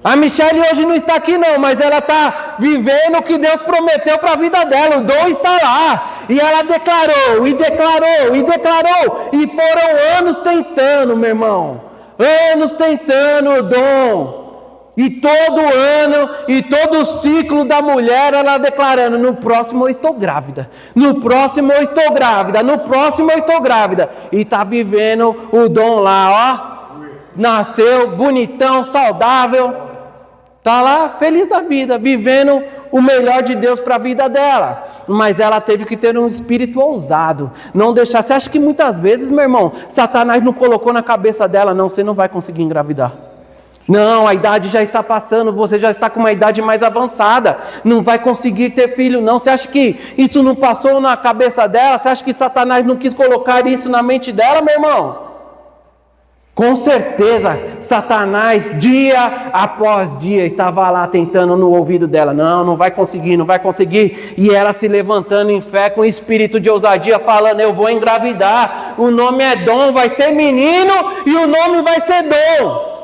A Michelle hoje não está aqui não, mas ela está vivendo o que Deus prometeu para a vida dela. O dom está lá, e ela declarou, e declarou, e declarou, e foram anos tentando, meu irmão, anos tentando o dom. E todo ano, e todo o ciclo da mulher, ela declarando, no próximo eu estou grávida, no próximo eu estou grávida, no próximo eu estou grávida. E está vivendo o dom lá, ó, nasceu bonitão, saudável, está lá feliz da vida, vivendo o melhor de Deus para a vida dela. Mas ela teve que ter um espírito ousado, não deixar. Você acha que muitas vezes, meu irmão, Satanás não colocou na cabeça dela, não, você não vai conseguir engravidar. Não, a idade já está passando, você já está com uma idade mais avançada, não vai conseguir ter filho não. Você acha que isso não passou na cabeça dela? Você acha que Satanás não quis colocar isso na mente dela, meu irmão? Com certeza, Satanás, dia após dia, estava lá tentando no ouvido dela. Não vai conseguir, não vai conseguir. E ela se levantando em fé, com espírito de ousadia, falando, eu vou engravidar, o nome é Dom, vai ser menino e o nome vai ser Dom.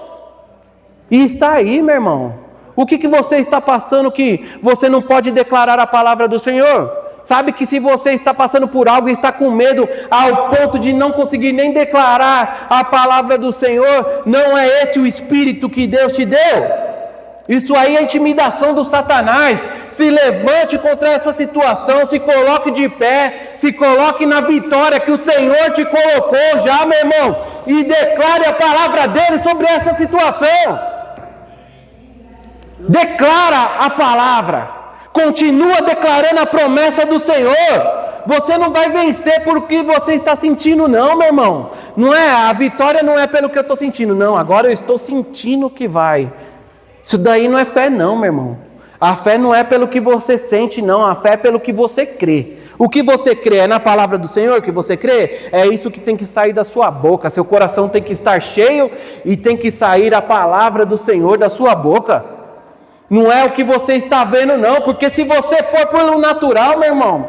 E está aí, meu irmão, O que você está passando que você não pode declarar a palavra do Senhor? Sabe que se você está passando por algo e está com medo ao ponto de não conseguir nem declarar a palavra do Senhor, não é esse o espírito que Deus te deu? Isso aí é intimidação do Satanás. Se levante contra essa situação, se coloque de pé, se coloque na vitória que o Senhor te colocou já, meu irmão, e declare a palavra dele sobre essa situação. Declara a palavra, continua declarando a promessa do Senhor. Você não vai vencer por o que você está sentindo, não, meu irmão. Não é, a vitória não é pelo que eu estou sentindo, não. Agora eu estou sentindo que vai. Isso daí não é fé, não, meu irmão. A fé não é pelo que você sente, não. A fé é pelo que você crê. O que você crê é na palavra do Senhor que você crê? É isso que tem que sair da sua boca. Seu coração tem que estar cheio e tem que sair a palavra do Senhor da sua boca. Não é o que você está vendo, não. Porque se você for pelo natural, meu irmão,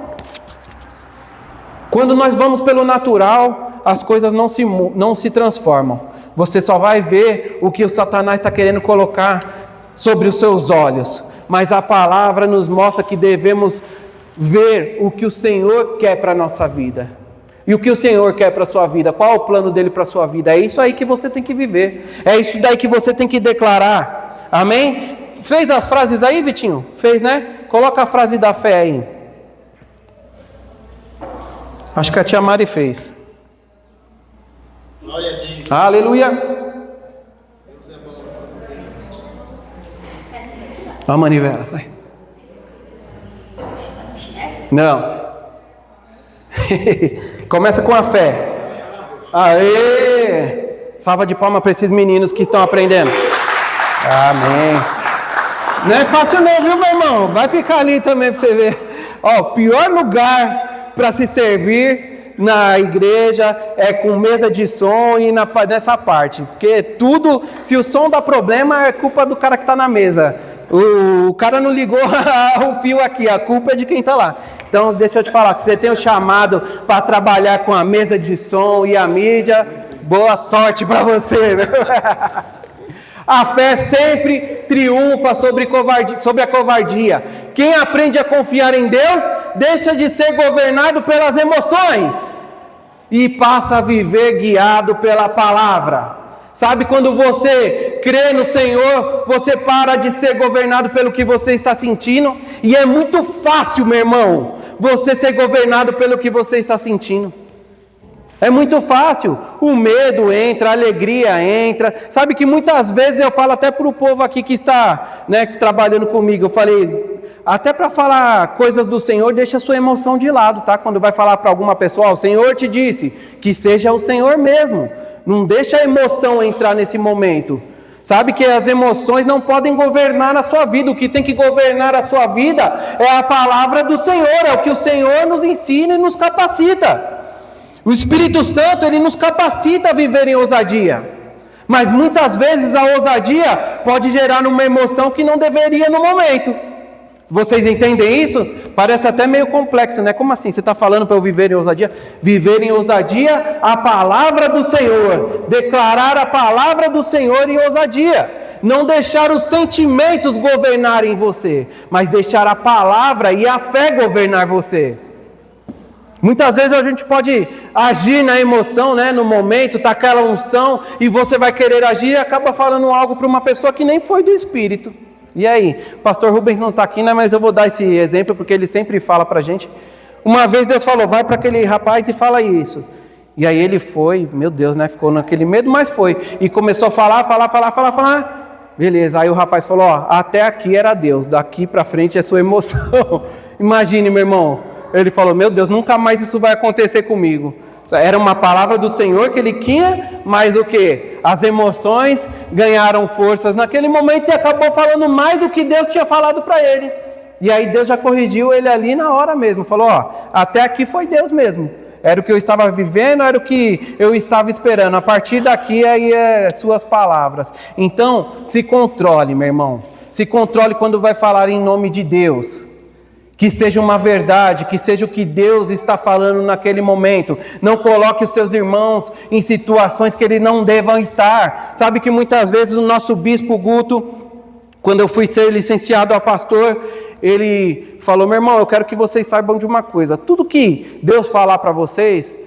quando nós vamos pelo natural, as coisas não se transformam. Você só vai ver o que o Satanás está querendo colocar sobre os seus olhos. Mas a palavra nos mostra que devemos ver o que o Senhor quer para a nossa vida. E o que o Senhor quer para a sua vida? Qual é o plano dele para a sua vida? É isso aí que você tem que viver. É isso daí que você tem que declarar. Amém? Fez as frases aí, Vitinho? Fez, né? Coloca a frase da fé aí. Acho que a tia Mari fez. Glória a Deus. Aleluia. Ó a manivela, vai. Não. Começa com a fé. Aê! Salva de palmas para esses meninos que estão aprendendo. Amém. Não é fácil não, viu, meu irmão? Vai ficar ali também para você ver. Ó, o pior lugar para se servir na igreja é com mesa de som e nessa parte. Porque tudo, se o som dá problema, é culpa do cara que está na mesa. O cara não ligou o fio aqui, a culpa é de quem está lá. Então, deixa eu te falar, se você tem o chamado para trabalhar com a mesa de som e a mídia, boa sorte para você. A fé sempre triunfa sobre a covardia. Quem aprende a confiar em Deus, deixa de ser governado pelas emoções e passa a viver guiado pela palavra. Sabe, quando você crê no Senhor, você para de ser governado pelo que você está sentindo. E é muito fácil, meu irmão, você ser governado pelo que você está sentindo. É muito fácil. O medo entra, a alegria entra. Sabe que muitas vezes eu falo até para o povo aqui que está, trabalhando comigo. Eu falei, até para falar coisas do Senhor, deixa a sua emoção de lado, tá? Quando vai falar para alguma pessoa, o Senhor te disse, que seja o Senhor mesmo. Não deixa a emoção entrar nesse momento. Sabe que as emoções não podem governar a sua vida. O que tem que governar a sua vida é a palavra do Senhor. É o que o Senhor nos ensina e nos capacita. O Espírito Santo, ele nos capacita a viver em ousadia. Mas muitas vezes a ousadia pode gerar uma emoção que não deveria no momento. Vocês entendem isso? Parece até meio complexo, né? Como assim? Você está falando para eu viver em ousadia? Viver em ousadia a palavra do Senhor. Declarar a palavra do Senhor em ousadia. Não deixar os sentimentos governarem você, mas deixar a palavra e a fé governar você. Muitas vezes a gente pode agir na emoção, no momento, tá aquela unção, e você vai querer agir e acaba falando algo para uma pessoa que nem foi do Espírito. E aí, o pastor Rubens não está aqui, mas eu vou dar esse exemplo, porque ele sempre fala para a gente. Uma vez Deus falou, vai para aquele rapaz e fala isso. E aí ele foi, meu Deus, ficou naquele medo, mas foi. E começou a falar. Beleza, aí o rapaz falou, até aqui era Deus, daqui para frente é sua emoção. Imagine, meu irmão. Ele falou, meu Deus, nunca mais isso vai acontecer comigo. Era uma palavra do Senhor que ele tinha, mas o que? As emoções ganharam forças naquele momento e acabou falando mais do que Deus tinha falado para ele. E aí Deus já corrigiu ele ali na hora mesmo. Falou, até aqui foi Deus mesmo. Era o que eu estava vivendo, era o que eu estava esperando. A partir daqui aí é suas palavras. Então, se controle, meu irmão. Se controle quando vai falar em nome de Deus. Que seja uma verdade, que seja o que Deus está falando naquele momento. Não coloque os seus irmãos em situações que eles não devam estar. Sabe que muitas vezes o nosso bispo Guto, Quando eu fui ser licenciado a pastor, ele falou: meu irmão, eu quero que vocês saibam de uma coisa. Tudo que Deus falar para vocês,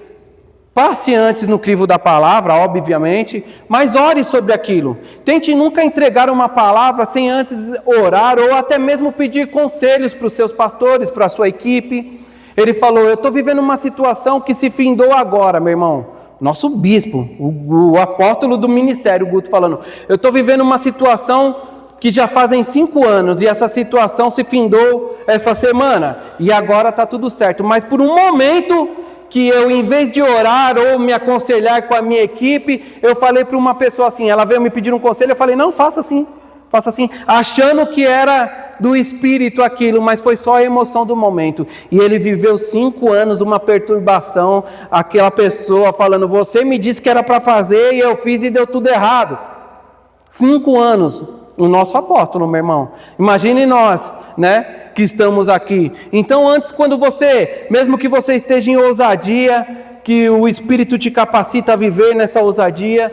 passe antes no crivo da palavra, obviamente, mas ore sobre aquilo. Tente nunca entregar uma palavra sem antes orar ou até mesmo pedir conselhos para os seus pastores, para a sua equipe. Ele falou: eu estou vivendo uma situação que se findou agora, meu irmão. Nosso bispo, o apóstolo do ministério, o Guto, falando: eu estou vivendo uma situação que já fazem 5 anos e essa situação se findou essa semana. E agora está tudo certo. Mas por um momento que eu, em vez de orar ou me aconselhar com a minha equipe, eu falei para uma pessoa assim, ela veio me pedir um conselho, eu falei: não, faça assim, achando que era do Espírito aquilo, mas foi só a emoção do momento. E ele viveu 5 anos uma perturbação, aquela pessoa falando: você me disse que era para fazer e eu fiz e deu tudo errado. 5 anos, o nosso apóstolo, meu irmão. Imagine nós, né, que estamos aqui. Então antes, quando você, mesmo que você esteja em ousadia, que o Espírito te capacita a viver nessa ousadia,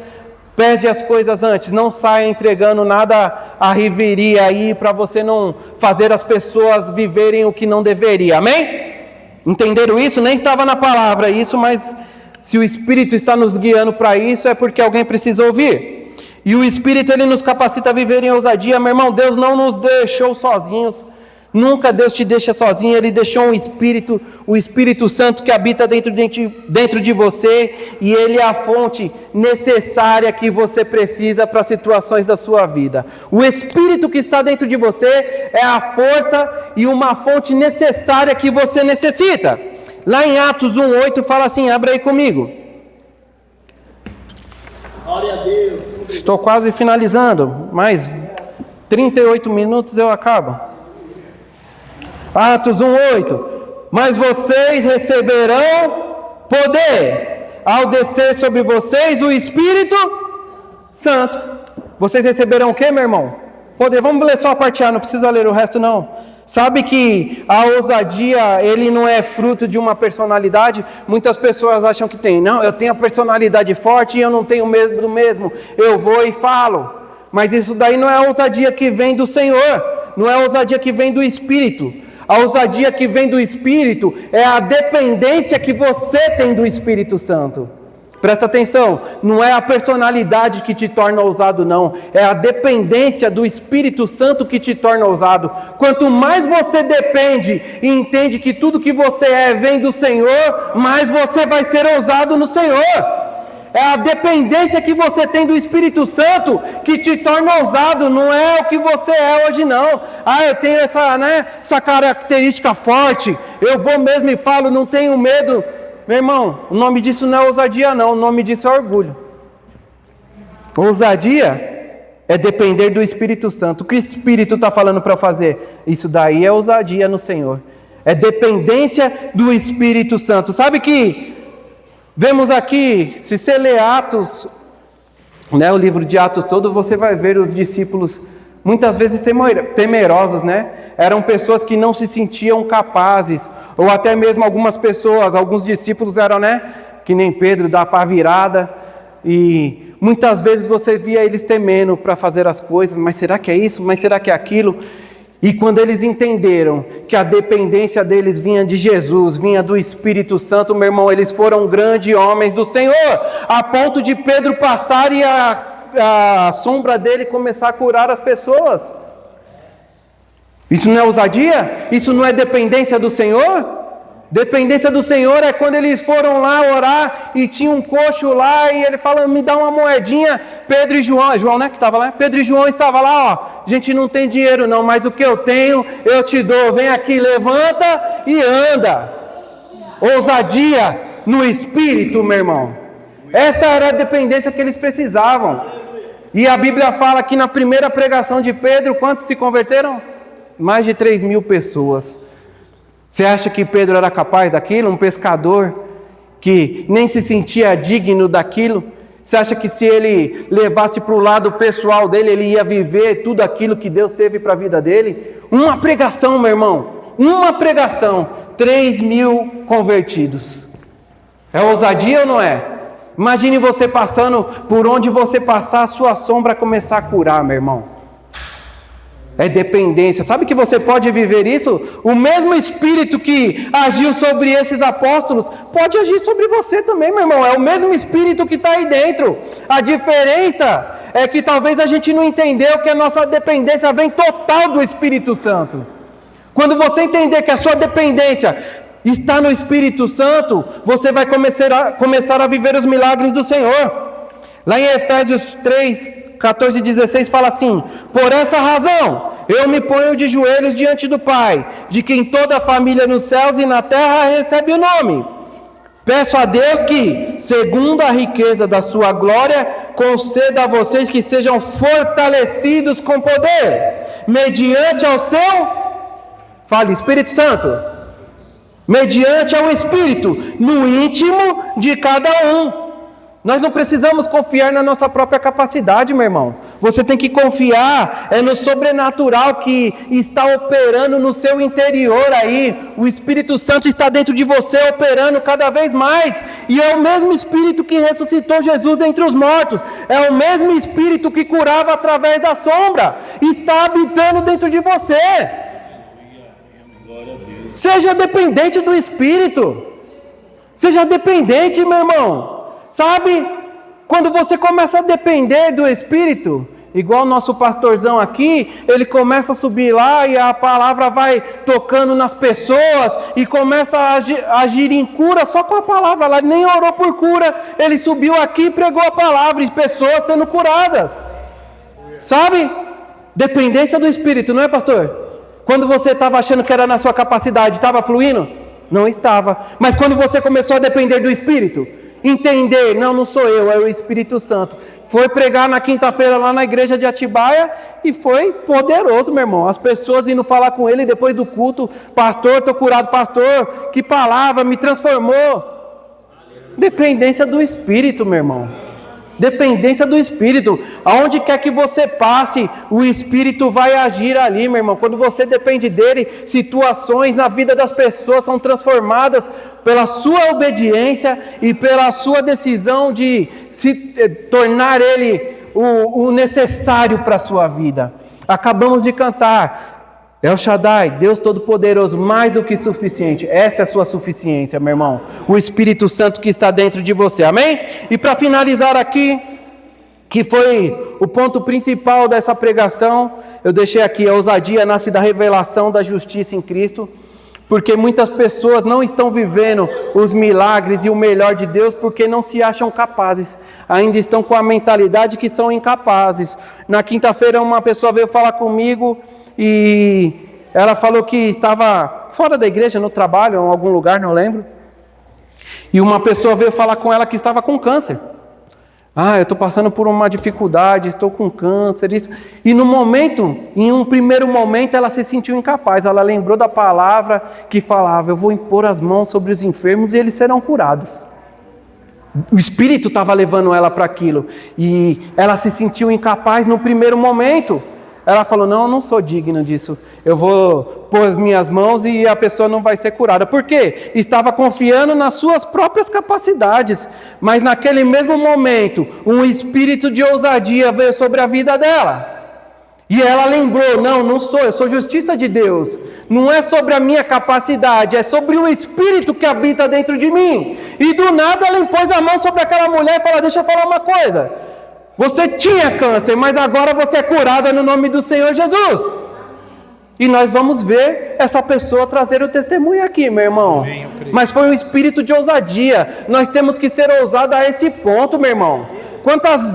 pese as coisas antes, não saia entregando nada à riveria aí, para você não fazer as pessoas viverem o que não deveria, amém? Entenderam isso? Nem estava na palavra isso, mas se o Espírito está nos guiando para isso, é porque alguém precisa ouvir. E o Espírito, ele nos capacita a viver em ousadia, meu irmão. Deus não nos deixou sozinhos. Nunca Deus te deixa sozinho. Ele deixou um Espírito, o Espírito Santo que habita dentro de você, e ele é a fonte necessária que você precisa para as situações da sua vida. O Espírito que está dentro de você é a força e uma fonte necessária que você necessita. Lá em Atos 1:8 fala assim, abre aí comigo. Glória a Deus. Estou quase finalizando, mais 38 minutos eu acabo. Atos 1:8. Mas vocês receberão poder ao descer sobre vocês o Espírito Santo. Vocês receberão o quê, meu irmão? Poder. Vamos ler só a parte A, não precisa ler o resto não. Sabe que a ousadia, ele não é fruto de uma personalidade? Muitas pessoas acham que tem. Não, eu tenho a personalidade forte e eu não tenho medo do mesmo. Eu vou e falo. Mas isso daí não é a ousadia que vem do Senhor. Não é a ousadia que vem do Espírito. A ousadia que vem do Espírito é a dependência que você tem do Espírito Santo. Presta atenção, não é a personalidade que te torna ousado, não. É a dependência do Espírito Santo que te torna ousado. Quanto mais você depende e entende que tudo que você vem do Senhor, mais você vai ser ousado no Senhor. É a dependência que você tem do Espírito Santo que te torna ousado, não é o que você é hoje, não. Eu tenho essa característica forte, eu vou mesmo e falo, não tenho medo. Meu irmão, o nome disso não é ousadia não, o nome disso é orgulho. Ousadia é depender do Espírito Santo. O que o Espírito está falando para fazer? Isso daí é ousadia no Senhor. É dependência do Espírito Santo. Sabe que vemos aqui, se você ler Atos, né, o livro de Atos todo, você vai ver os discípulos muitas vezes temerosos, né? Eram pessoas que não se sentiam capazes, ou até mesmo algumas pessoas, alguns discípulos eram, né? Que nem Pedro, da pá virada, e muitas vezes você via eles temendo para fazer as coisas, mas será que é isso? Mas será que é aquilo? E quando eles entenderam que a dependência deles vinha de Jesus, vinha do Espírito Santo, meu irmão, eles foram grandes homens do Senhor, a ponto de Pedro passar e a sombra dele começar a curar as pessoas. Isso não é ousadia? Isso não é dependência do Senhor? Dependência do Senhor é quando eles foram lá orar e tinha um coxo lá e ele fala, me dá uma moedinha. Pedro e João, né, que estava lá? Pedro e João estavam lá, ó, a gente não tem dinheiro não, mas o que eu tenho eu te dou, vem aqui, levanta e anda. Ousadia no Espírito, meu irmão. Essa era a dependência que eles precisavam. E a Bíblia fala que na primeira pregação de Pedro, quantos se converteram? Mais de 3.000 pessoas. Você acha que Pedro era capaz daquilo? Um pescador que nem se sentia digno daquilo? Você acha que se ele levasse para o lado pessoal dele, ele ia viver tudo aquilo que Deus teve para a vida dele? Uma pregação, meu irmão, uma pregação, 3.000 convertidos. É ousadia ou não é? Imagine você passando por onde você passar, a sua sombra começar a curar, meu irmão. É dependência. Sabe que você pode viver isso? O mesmo Espírito que agiu sobre esses apóstolos pode agir sobre você também, meu irmão. É o mesmo Espírito que está aí dentro. A diferença é que talvez a gente não entendeu que a nossa dependência vem total do Espírito Santo. Quando você entender que a sua dependência está no Espírito Santo, você vai começar a viver os milagres do Senhor. Lá em Efésios 3, 14 e 16 fala assim: por essa razão eu me ponho de joelhos diante do Pai, de quem toda a família nos céus e na terra recebe o nome. Peço a Deus que, segundo a riqueza da sua glória, conceda a vocês que sejam fortalecidos com poder, mediante ao seu, fale, Espírito Santo, mediante ao Espírito, no íntimo de cada um. Nós não precisamos confiar na nossa própria capacidade, meu irmão. Você tem que confiar no sobrenatural que está operando no seu interior aí. O Espírito Santo está dentro de você, operando cada vez mais. E é o mesmo Espírito que ressuscitou Jesus dentre os mortos. É o mesmo Espírito que curava através da sombra. Está habitando dentro de você. Seja dependente do Espírito. Seja dependente, meu irmão. Sabe, quando você começa a depender do Espírito, igual o nosso pastorzão aqui, ele começa a subir lá e a palavra vai tocando nas pessoas e começa a agir em cura só com a palavra. Ela nem orou por cura, ele subiu aqui e pregou a palavra e pessoas sendo curadas. Sabe, dependência do Espírito, não é, pastor? Quando você estava achando que era na sua capacidade, estava fluindo? Não estava. Mas quando você começou a depender do Espírito, entender, não sou eu, é o Espírito Santo. Foi pregar na quinta-feira lá na igreja de Atibaia e foi poderoso, meu irmão. As pessoas indo falar com ele depois do culto: pastor, estou curado, pastor, que palavra, me transformou. Dependência do Espírito, meu irmão. Dependência do Espírito. Aonde quer que você passe, o Espírito vai agir ali, meu irmão. Quando você depende dele, situações na vida das pessoas são transformadas pela sua obediência e pela sua decisão de se tornar ele o necessário para a sua vida. Acabamos de cantar: El Shaddai, Deus Todo-Poderoso, mais do que suficiente. Essa é a sua suficiência, meu irmão. O Espírito Santo que está dentro de você, amém? E para finalizar aqui, que foi o ponto principal dessa pregação, eu deixei aqui: a ousadia nasce da revelação da justiça em Cristo, porque muitas pessoas não estão vivendo os milagres e o melhor de Deus porque não se acham capazes, ainda estão com a mentalidade que são incapazes. Na quinta-feira uma pessoa veio falar comigo e ela falou que estava fora da igreja, no trabalho, em algum lugar, não lembro. E uma pessoa veio falar com ela que estava com câncer. Eu estou passando por uma dificuldade, estou com câncer, isso. E no momento, em um primeiro momento, ela se sentiu incapaz. Ela lembrou da palavra que falava: eu vou impor as mãos sobre os enfermos e eles serão curados. O Espírito estava levando ela para aquilo. E ela se sentiu incapaz no primeiro momento. Ela falou: não, eu não sou digno disso. Eu vou pôr as minhas mãos e a pessoa não vai ser curada. Por quê? Estava confiando nas suas próprias capacidades. Mas naquele mesmo momento, um espírito de ousadia veio sobre a vida dela. E ela lembrou: não sou, eu sou justiça de Deus. Não é sobre a minha capacidade, é sobre o Espírito que habita dentro de mim. E do nada ela impôs a mão sobre aquela mulher e falou: deixa eu falar uma coisa. Você tinha câncer, mas agora você é curada no nome do Senhor Jesus. E nós vamos ver essa pessoa trazer o testemunho aqui, meu irmão. Mas foi um espírito de ousadia. Nós temos que ser ousados a esse ponto, meu irmão. Quantas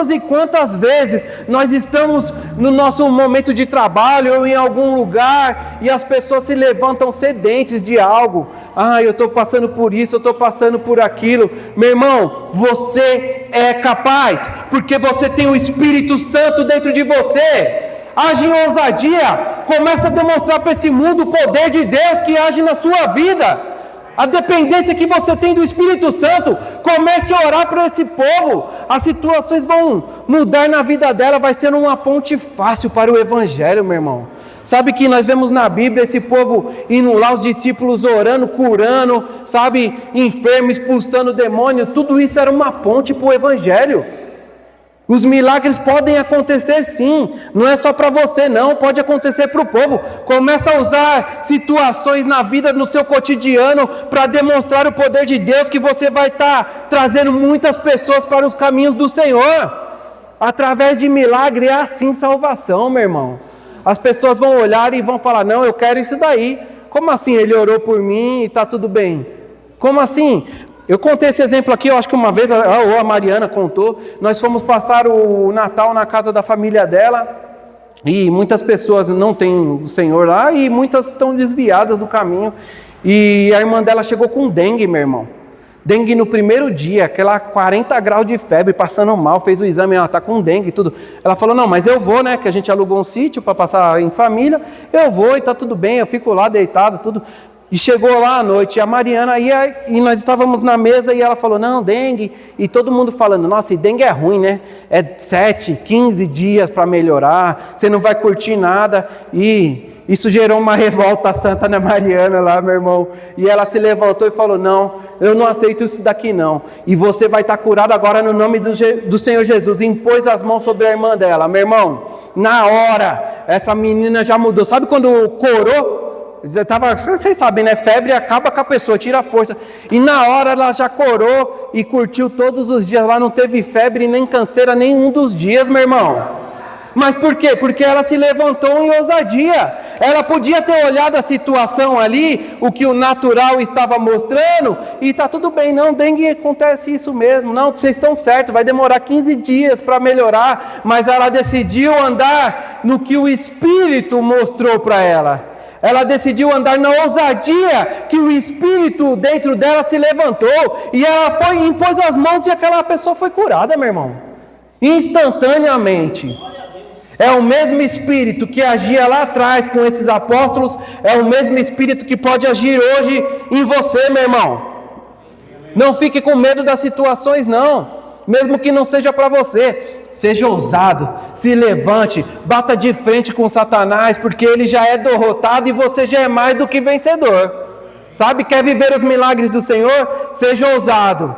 e quantas vezes nós estamos no nosso momento de trabalho ou em algum lugar e as pessoas se levantam sedentes de algo. Eu estou passando por isso, eu estou passando por aquilo. Meu irmão, você é capaz, porque você tem o Espírito Santo dentro de você. Age em ousadia, começa a demonstrar para esse mundo o poder de Deus que age na sua vida. A dependência que você tem do Espírito Santo, comece a orar para esse povo. As situações vão mudar na vida dela, vai ser uma ponte fácil para o Evangelho, meu irmão. Sabe que nós vemos na Bíblia esse povo indo lá, os discípulos orando, curando, sabe, enfermo, expulsando demônio. Tudo isso era uma ponte para o Evangelho. Os milagres podem acontecer sim, não é só para você não, pode acontecer para o povo. Começa a usar situações na vida, no seu cotidiano, para demonstrar o poder de Deus, que você vai estar trazendo muitas pessoas para os caminhos do Senhor. Através de milagre é assim salvação, meu irmão. As pessoas vão olhar e vão falar, não, eu quero isso daí. Como assim ele orou por mim e está tudo bem? Como assim? Eu contei esse exemplo aqui, eu acho que uma vez, ou a Mariana contou, nós fomos passar o Natal na casa da família dela, e muitas pessoas não têm o Senhor lá, e muitas estão desviadas do caminho, e a irmã dela chegou com dengue, meu irmão. Dengue no primeiro dia, aquela 40 graus de febre, passando mal, fez o exame, ela está com dengue e tudo. Ela falou, não, mas eu vou, né, que a gente alugou um sítio para passar em família, eu vou e está tudo bem, eu fico lá deitado, tudo. E chegou lá à noite, a Mariana ia, e nós estávamos na mesa, e ela falou, não, dengue, e todo mundo falando, nossa, e dengue é ruim, né, é 7, 15 dias para melhorar, você não vai curtir nada, e isso gerou uma revolta santa na Mariana lá, meu irmão, e ela se levantou e falou, não, eu não aceito isso daqui não, e você vai estar curado agora no nome do Senhor Jesus, e impôs as mãos sobre a irmã dela, meu irmão, na hora, essa menina já mudou, sabe quando corou? Vocês sabem, né? Febre acaba com a pessoa, tira a força. E na hora ela já corou e curtiu todos os dias. Lá não teve febre nem canseira nenhum dos dias, meu irmão. Mas por quê? Porque ela se levantou em ousadia. Ela podia ter olhado a situação ali, o que o natural estava mostrando, e está tudo bem, não, dengue acontece isso mesmo. Não, vocês estão certos, vai demorar 15 dias para melhorar. Mas ela decidiu andar no que o Espírito mostrou para ela. Ela decidiu andar na ousadia que o Espírito dentro dela se levantou. E ela impôs as mãos e aquela pessoa foi curada, meu irmão. Instantaneamente. É o mesmo Espírito que agia lá atrás com esses apóstolos. É o mesmo Espírito que pode agir hoje em você, meu irmão. Não fique com medo das situações, não. Mesmo que não seja para você. Seja ousado, se levante, bata de frente com Satanás, porque ele já é derrotado e você já é mais do que vencedor. Sabe, quer viver os milagres do Senhor? Seja ousado,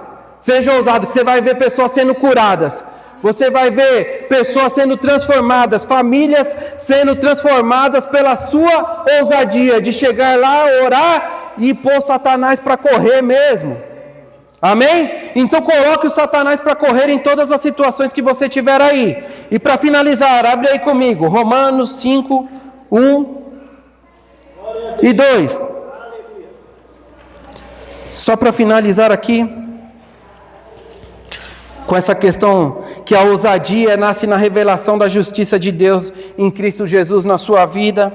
que você vai ver pessoas sendo curadas, você vai ver pessoas sendo transformadas, famílias sendo transformadas pela sua ousadia de chegar lá, orar e pôr Satanás para correr mesmo. Amém? Então coloque o Satanás para correr em todas as situações que você tiver aí. E para finalizar, abre aí comigo, Romanos 5, 1 e 2. Só para finalizar aqui, com essa questão que a ousadia nasce na revelação da justiça de Deus em Cristo Jesus na sua vida.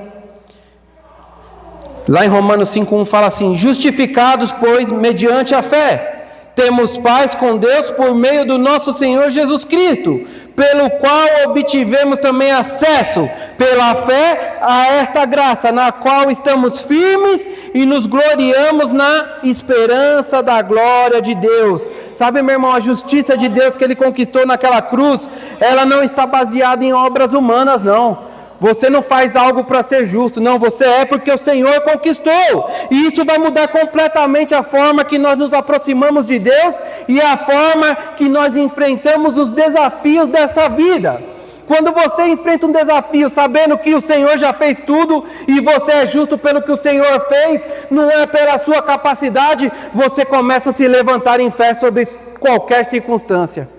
Lá em Romanos 5:1 fala assim: justificados, pois, mediante a fé, temos paz com Deus por meio do nosso Senhor Jesus Cristo, pelo qual obtivemos também acesso, pela fé, a esta graça, na qual estamos firmes e nos gloriamos na esperança da glória de Deus. Sabe, meu irmão, a justiça de Deus que Ele conquistou naquela cruz, ela não está baseada em obras humanas, não. Você não faz algo para ser justo, não, você é porque o Senhor conquistou, e isso vai mudar completamente a forma que nós nos aproximamos de Deus, e a forma que nós enfrentamos os desafios dessa vida. Quando você enfrenta um desafio sabendo que o Senhor já fez tudo, e você é justo pelo que o Senhor fez, não é pela sua capacidade, você começa a se levantar em fé sobre qualquer circunstância,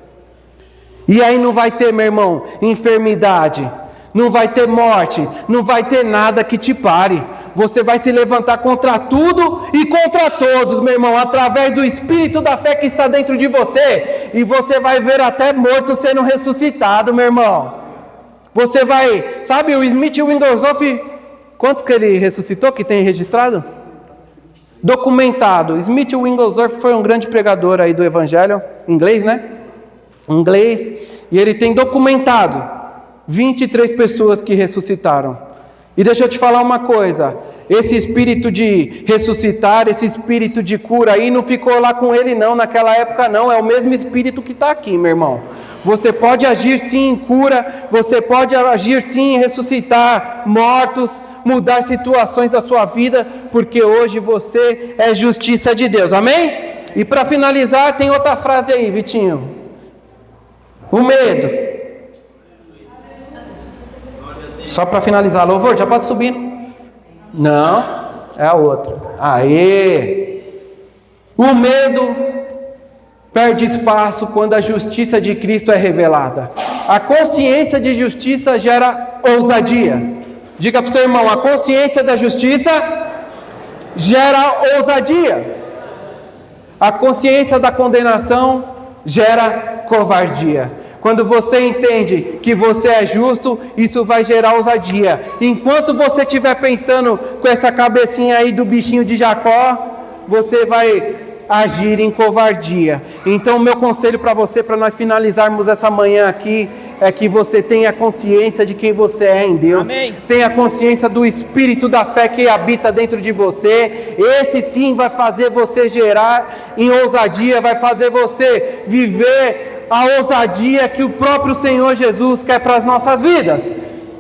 e aí não vai ter, meu irmão, enfermidade, não vai ter morte, não vai ter nada que te pare. Você vai se levantar contra tudo e contra todos, meu irmão, através do Espírito da fé que está dentro de você. E você vai ver até morto sendo ressuscitado, meu irmão. Você vai, sabe, o Smith Wigglesworth, quanto que ele ressuscitou, que tem registrado? Documentado. Smith Wigglesworth foi um grande pregador aí do Evangelho, inglês, né? Inglês, e ele tem documentado 23 pessoas que ressuscitaram. E deixa eu te falar uma coisa, esse espírito de ressuscitar, esse espírito de cura aí não ficou lá com ele não, naquela época não, é o mesmo espírito que está aqui, meu irmão. Você pode agir sim em cura, você pode agir sim em ressuscitar mortos, mudar situações da sua vida, porque hoje você é justiça de Deus, amém? E para finalizar, tem outra frase aí, Vitinho. O medo. Só para finalizar, louvor, já pode subir. Não, é a outra. Aê! O medo perde espaço quando a justiça de Cristo é revelada. A consciência de justiça gera ousadia. Diga para o seu irmão, a consciência da justiça gera ousadia. A consciência da condenação gera covardia. Quando você entende que você é justo, isso vai gerar ousadia. Enquanto você estiver pensando com essa cabecinha aí do bichinho de Jacó, você vai agir em covardia. Então o meu conselho para você, para nós finalizarmos essa manhã aqui, é que você tenha consciência de quem você é em Deus. Amém. Tenha consciência do Espírito da fé que habita dentro de você. Esse sim vai fazer você gerar em ousadia, vai fazer você viver a ousadia que o próprio Senhor Jesus quer para as nossas vidas.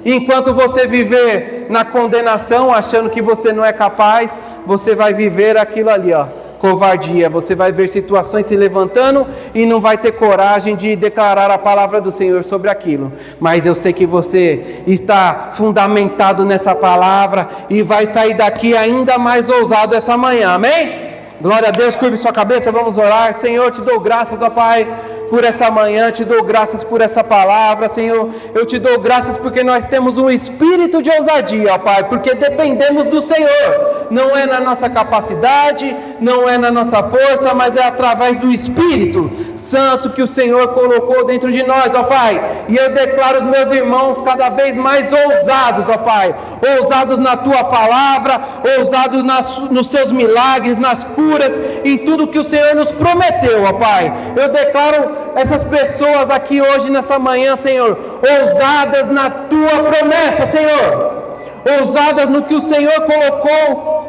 Enquanto você viver na condenação, achando que você não é capaz, você vai viver aquilo ali, ó, covardia. Você vai ver situações se levantando e não vai ter coragem de declarar a palavra do Senhor sobre aquilo. Mas eu sei que você está fundamentado nessa palavra e vai sair daqui ainda mais ousado essa manhã, amém? Glória a Deus, curve sua cabeça, vamos orar. Senhor, te dou graças, ó Pai, por essa manhã, te dou graças por essa palavra, Senhor. Eu te dou graças porque nós temos um espírito de ousadia, ó Pai, porque dependemos do Senhor. Não é na nossa capacidade, não é na nossa força, mas é através do Espírito Santo que o Senhor colocou dentro de nós, ó Pai. E eu declaro os meus irmãos cada vez mais ousados, ó Pai, ousados na Tua palavra, ousados nos Seus milagres, nas curas, em tudo que o Senhor nos prometeu, ó Pai. Eu declaro essas pessoas aqui hoje nessa manhã, Senhor, ousadas na Tua promessa, Senhor, ousadas no que o Senhor colocou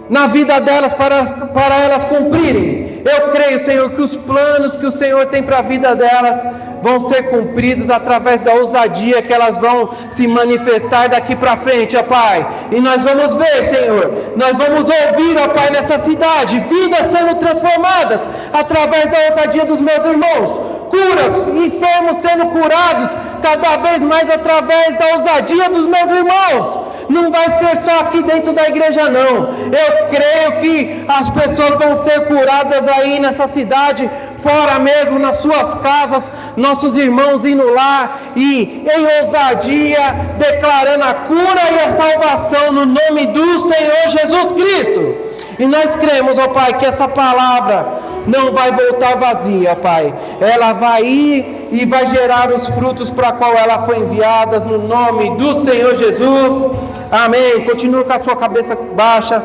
na vida delas para elas cumprirem. Eu creio, Senhor, que os planos que o Senhor tem para a vida delas vão ser cumpridos através da ousadia que elas vão se manifestar daqui para frente, ó Pai. E nós vamos ver, Senhor, nós vamos ouvir, ó Pai, nessa cidade, vidas sendo transformadas através da ousadia dos meus irmãos, curas, enfermos sendo curados cada vez mais através da ousadia dos meus irmãos. Não vai ser só aqui dentro da igreja, não. Eu creio que as pessoas vão ser curadas aí nessa cidade, fora mesmo, nas suas casas, nossos irmãos indo lá e em ousadia declarando a cura e a salvação no nome do Senhor Jesus Cristo. E nós cremos, ó Pai, que essa palavra não vai voltar vazia, Pai. Ela vai ir e vai gerar os frutos para qual ela foi enviada, no nome do Senhor Jesus. Amém. Continua com a sua cabeça baixa,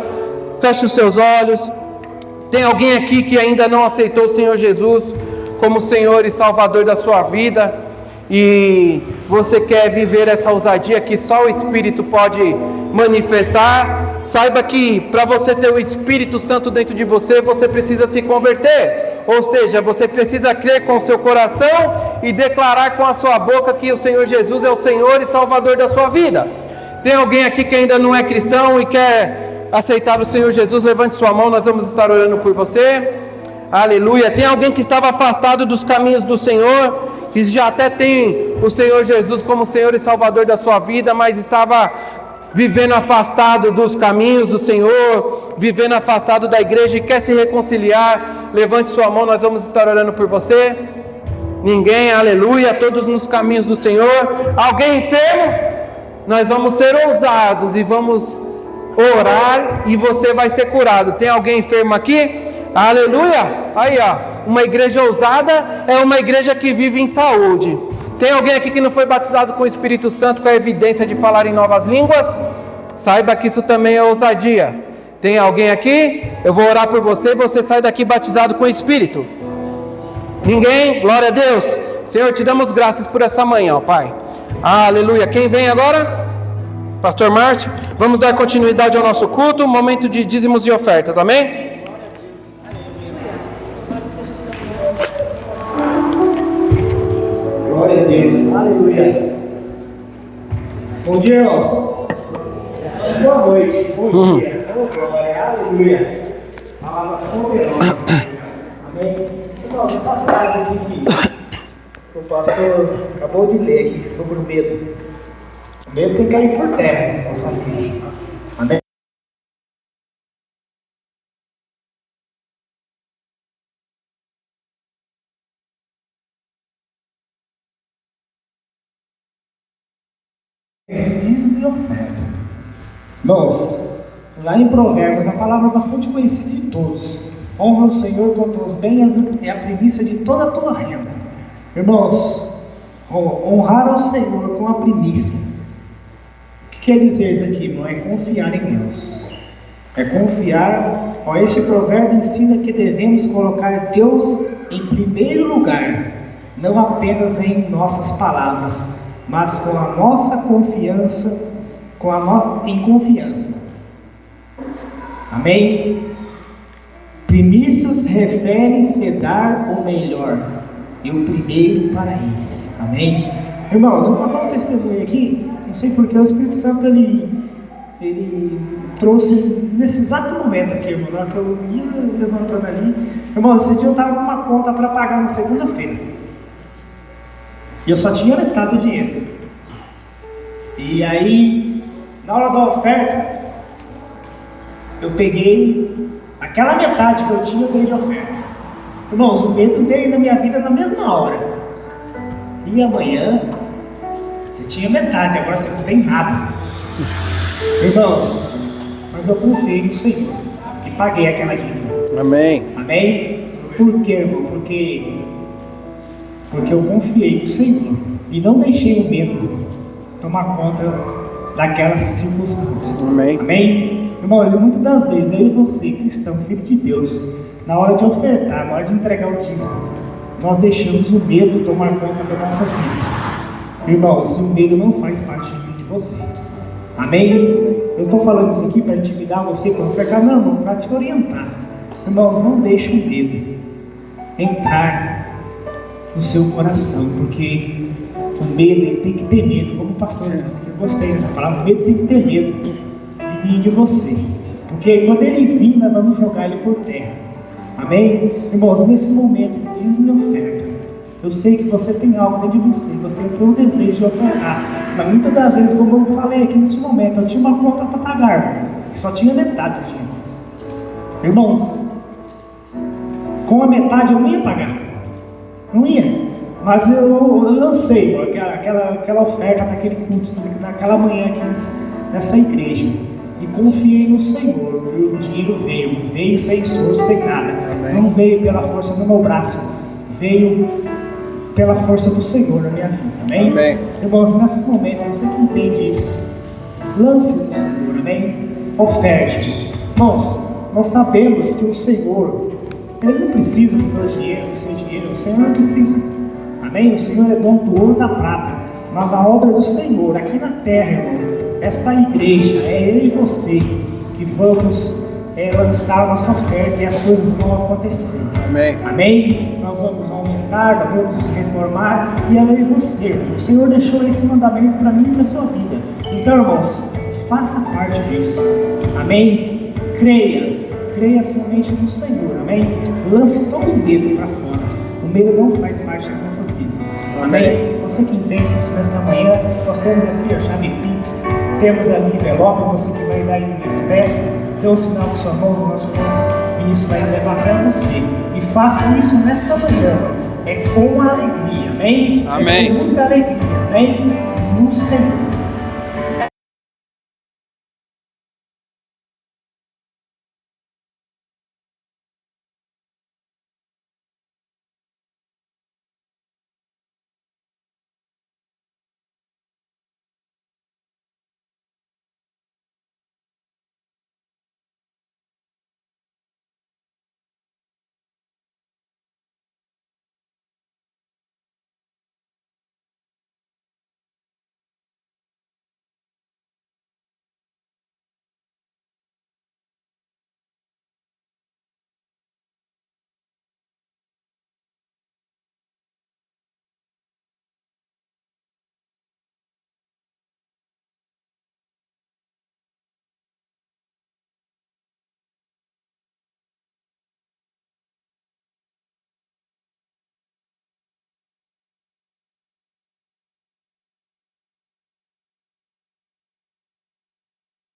feche os seus olhos. Tem alguém aqui que ainda não aceitou o Senhor Jesus como Senhor e Salvador da sua vida, e você quer viver essa ousadia que só o Espírito pode manifestar? Saiba que para você ter o Espírito Santo dentro de você, você precisa se converter. Ou seja, você precisa crer com o seu coração e declarar com a sua boca que o Senhor Jesus é o Senhor e Salvador da sua vida. Tem alguém aqui que ainda não é cristão e quer aceitar o Senhor Jesus? Levante sua mão, nós vamos estar orando por você. Aleluia. Tem alguém que estava afastado dos caminhos do Senhor, que já até tem o Senhor Jesus como Senhor e Salvador da sua vida, mas estava vivendo afastado dos caminhos do Senhor, vivendo afastado da igreja e quer se reconciliar? Levante sua mão, nós vamos estar orando por você. Ninguém, aleluia, todos nos caminhos do Senhor. Alguém enfermo? Nós vamos ser ousados e vamos orar e você vai ser curado. Tem alguém enfermo aqui? Aleluia! Aí ó, uma igreja ousada é uma igreja que vive em saúde. Tem alguém aqui que não foi batizado com o Espírito Santo com a evidência de falar em novas línguas? Saiba que isso também é ousadia. Tem alguém aqui? Eu vou orar por você e você sai daqui batizado com o Espírito. Ninguém? Glória a Deus. Senhor, te damos graças por essa manhã, ó Pai. Aleluia. Quem vem agora? Pastor Márcio. Vamos dar continuidade ao nosso culto, momento de dízimos e ofertas, amém? Glória a Deus, aleluia. Bom dia, irmãos. Boa noite, bom dia. Glória, aleluia. Palavra poderosa. Amém. Irmãos, essa frase aqui que o pastor acabou de ler aqui sobre o medo. O medo tem que cair por terra na nossa vida. Amém? Dízimo e oferta. Irmãos, lá em Provérbios, a palavra é bastante conhecida de todos. Honra o Senhor com teus bens é a primícia de toda a tua renda. Irmãos, honrar ao Senhor com a primícia. O que quer dizer isso aqui, irmão? É confiar em Deus. É confiar. Este provérbio ensina que devemos colocar Deus em primeiro lugar, não apenas em nossas palavras, mas com a nossa confiança, em confiança. Amém? Primícias referem-se a dar o melhor e o primeiro para Ele. Amém? Irmãos, eu vou dar um testemunho aqui. Não sei porque o Espírito Santo ele trouxe nesse exato momento aqui, irmão. Na hora que eu ia levantando ali, irmãos, esse dia eu estava com uma conta para pagar na segunda-feira e eu só tinha metade do dinheiro. E aí, na hora da oferta, eu peguei aquela metade que eu tinha, eu dei de oferta. Irmãos, o medo veio na minha vida na mesma hora. E amanhã, você tinha metade, agora você não tem nada. Irmãos, mas eu confiei no Senhor, que paguei aquela dívida. Amém. Amém? Por quê, irmão? Porque eu confiei no Senhor e não deixei o medo tomar conta daquelas circunstâncias. Amém. Amém? Irmãos, muitas das vezes eu e você, cristão, filho de Deus, na hora de ofertar, na hora de entregar o dízimo, nós deixamos o medo tomar conta das nossas vidas. Irmãos, o medo não faz parte de mim e de você. Amém? Eu estou falando isso aqui para intimidar você, para ofertar, não, para te orientar. Irmãos, não deixe o medo entrar no seu coração, porque o medo, ele tem que ter medo, como o pastor disse, eu gostei dessa palavra, o medo tem que ter medo de mim e de você, porque quando ele vir, nós vamos jogar ele por terra. Amém? Irmãos, nesse momento, dízimo e oferta, eu sei que você tem algo dentro de você tem todo o desejo de ofertar, mas muitas das vezes, como eu falei aqui nesse momento, eu tinha uma conta para pagar, que só tinha metade do dinheiro. Irmãos, com a metade eu não ia pagar, não ia. Mas eu lancei aquela oferta naquele culto, naquela manhã aqui nessa igreja. E confiei no Senhor. E o dinheiro veio sem esforço, sem nada. Amém. Não veio pela força do meu braço, veio pela força do Senhor na minha vida. Amém? Amém. Irmãos, nesse momento, você que entende isso, lance no Senhor, amém? Oferte. Irmãos, nós sabemos que o Senhor, Ele não precisa do meu dinheiro, do seu dinheiro. O Senhor não precisa. Amém? O Senhor é dono do ouro e da prata, mas a obra do Senhor aqui na terra, irmão, esta igreja, é eu e você que vamos lançar a nossa oferta e as coisas vão acontecer. Amém? Amém? Nós vamos aumentar, nós vamos reformar, e é eu e você. O Senhor deixou esse mandamento para mim e para a sua vida. Então, irmãos, faça parte disso. Amém? Creia somente no Senhor. Amém? Lance todo o medo para fora. O medo não faz parte das nossas vidas. Amém? Você que entende isso nesta manhã, nós temos aqui a chave Pix, temos ali o envelope, você que vai dar aí uma espécie, dê um sinal com sua mão no nosso irmão, e isso vai levar até você. E faça isso nesta manhã, com alegria, amém? Amém. Com muita alegria, amém? No Senhor.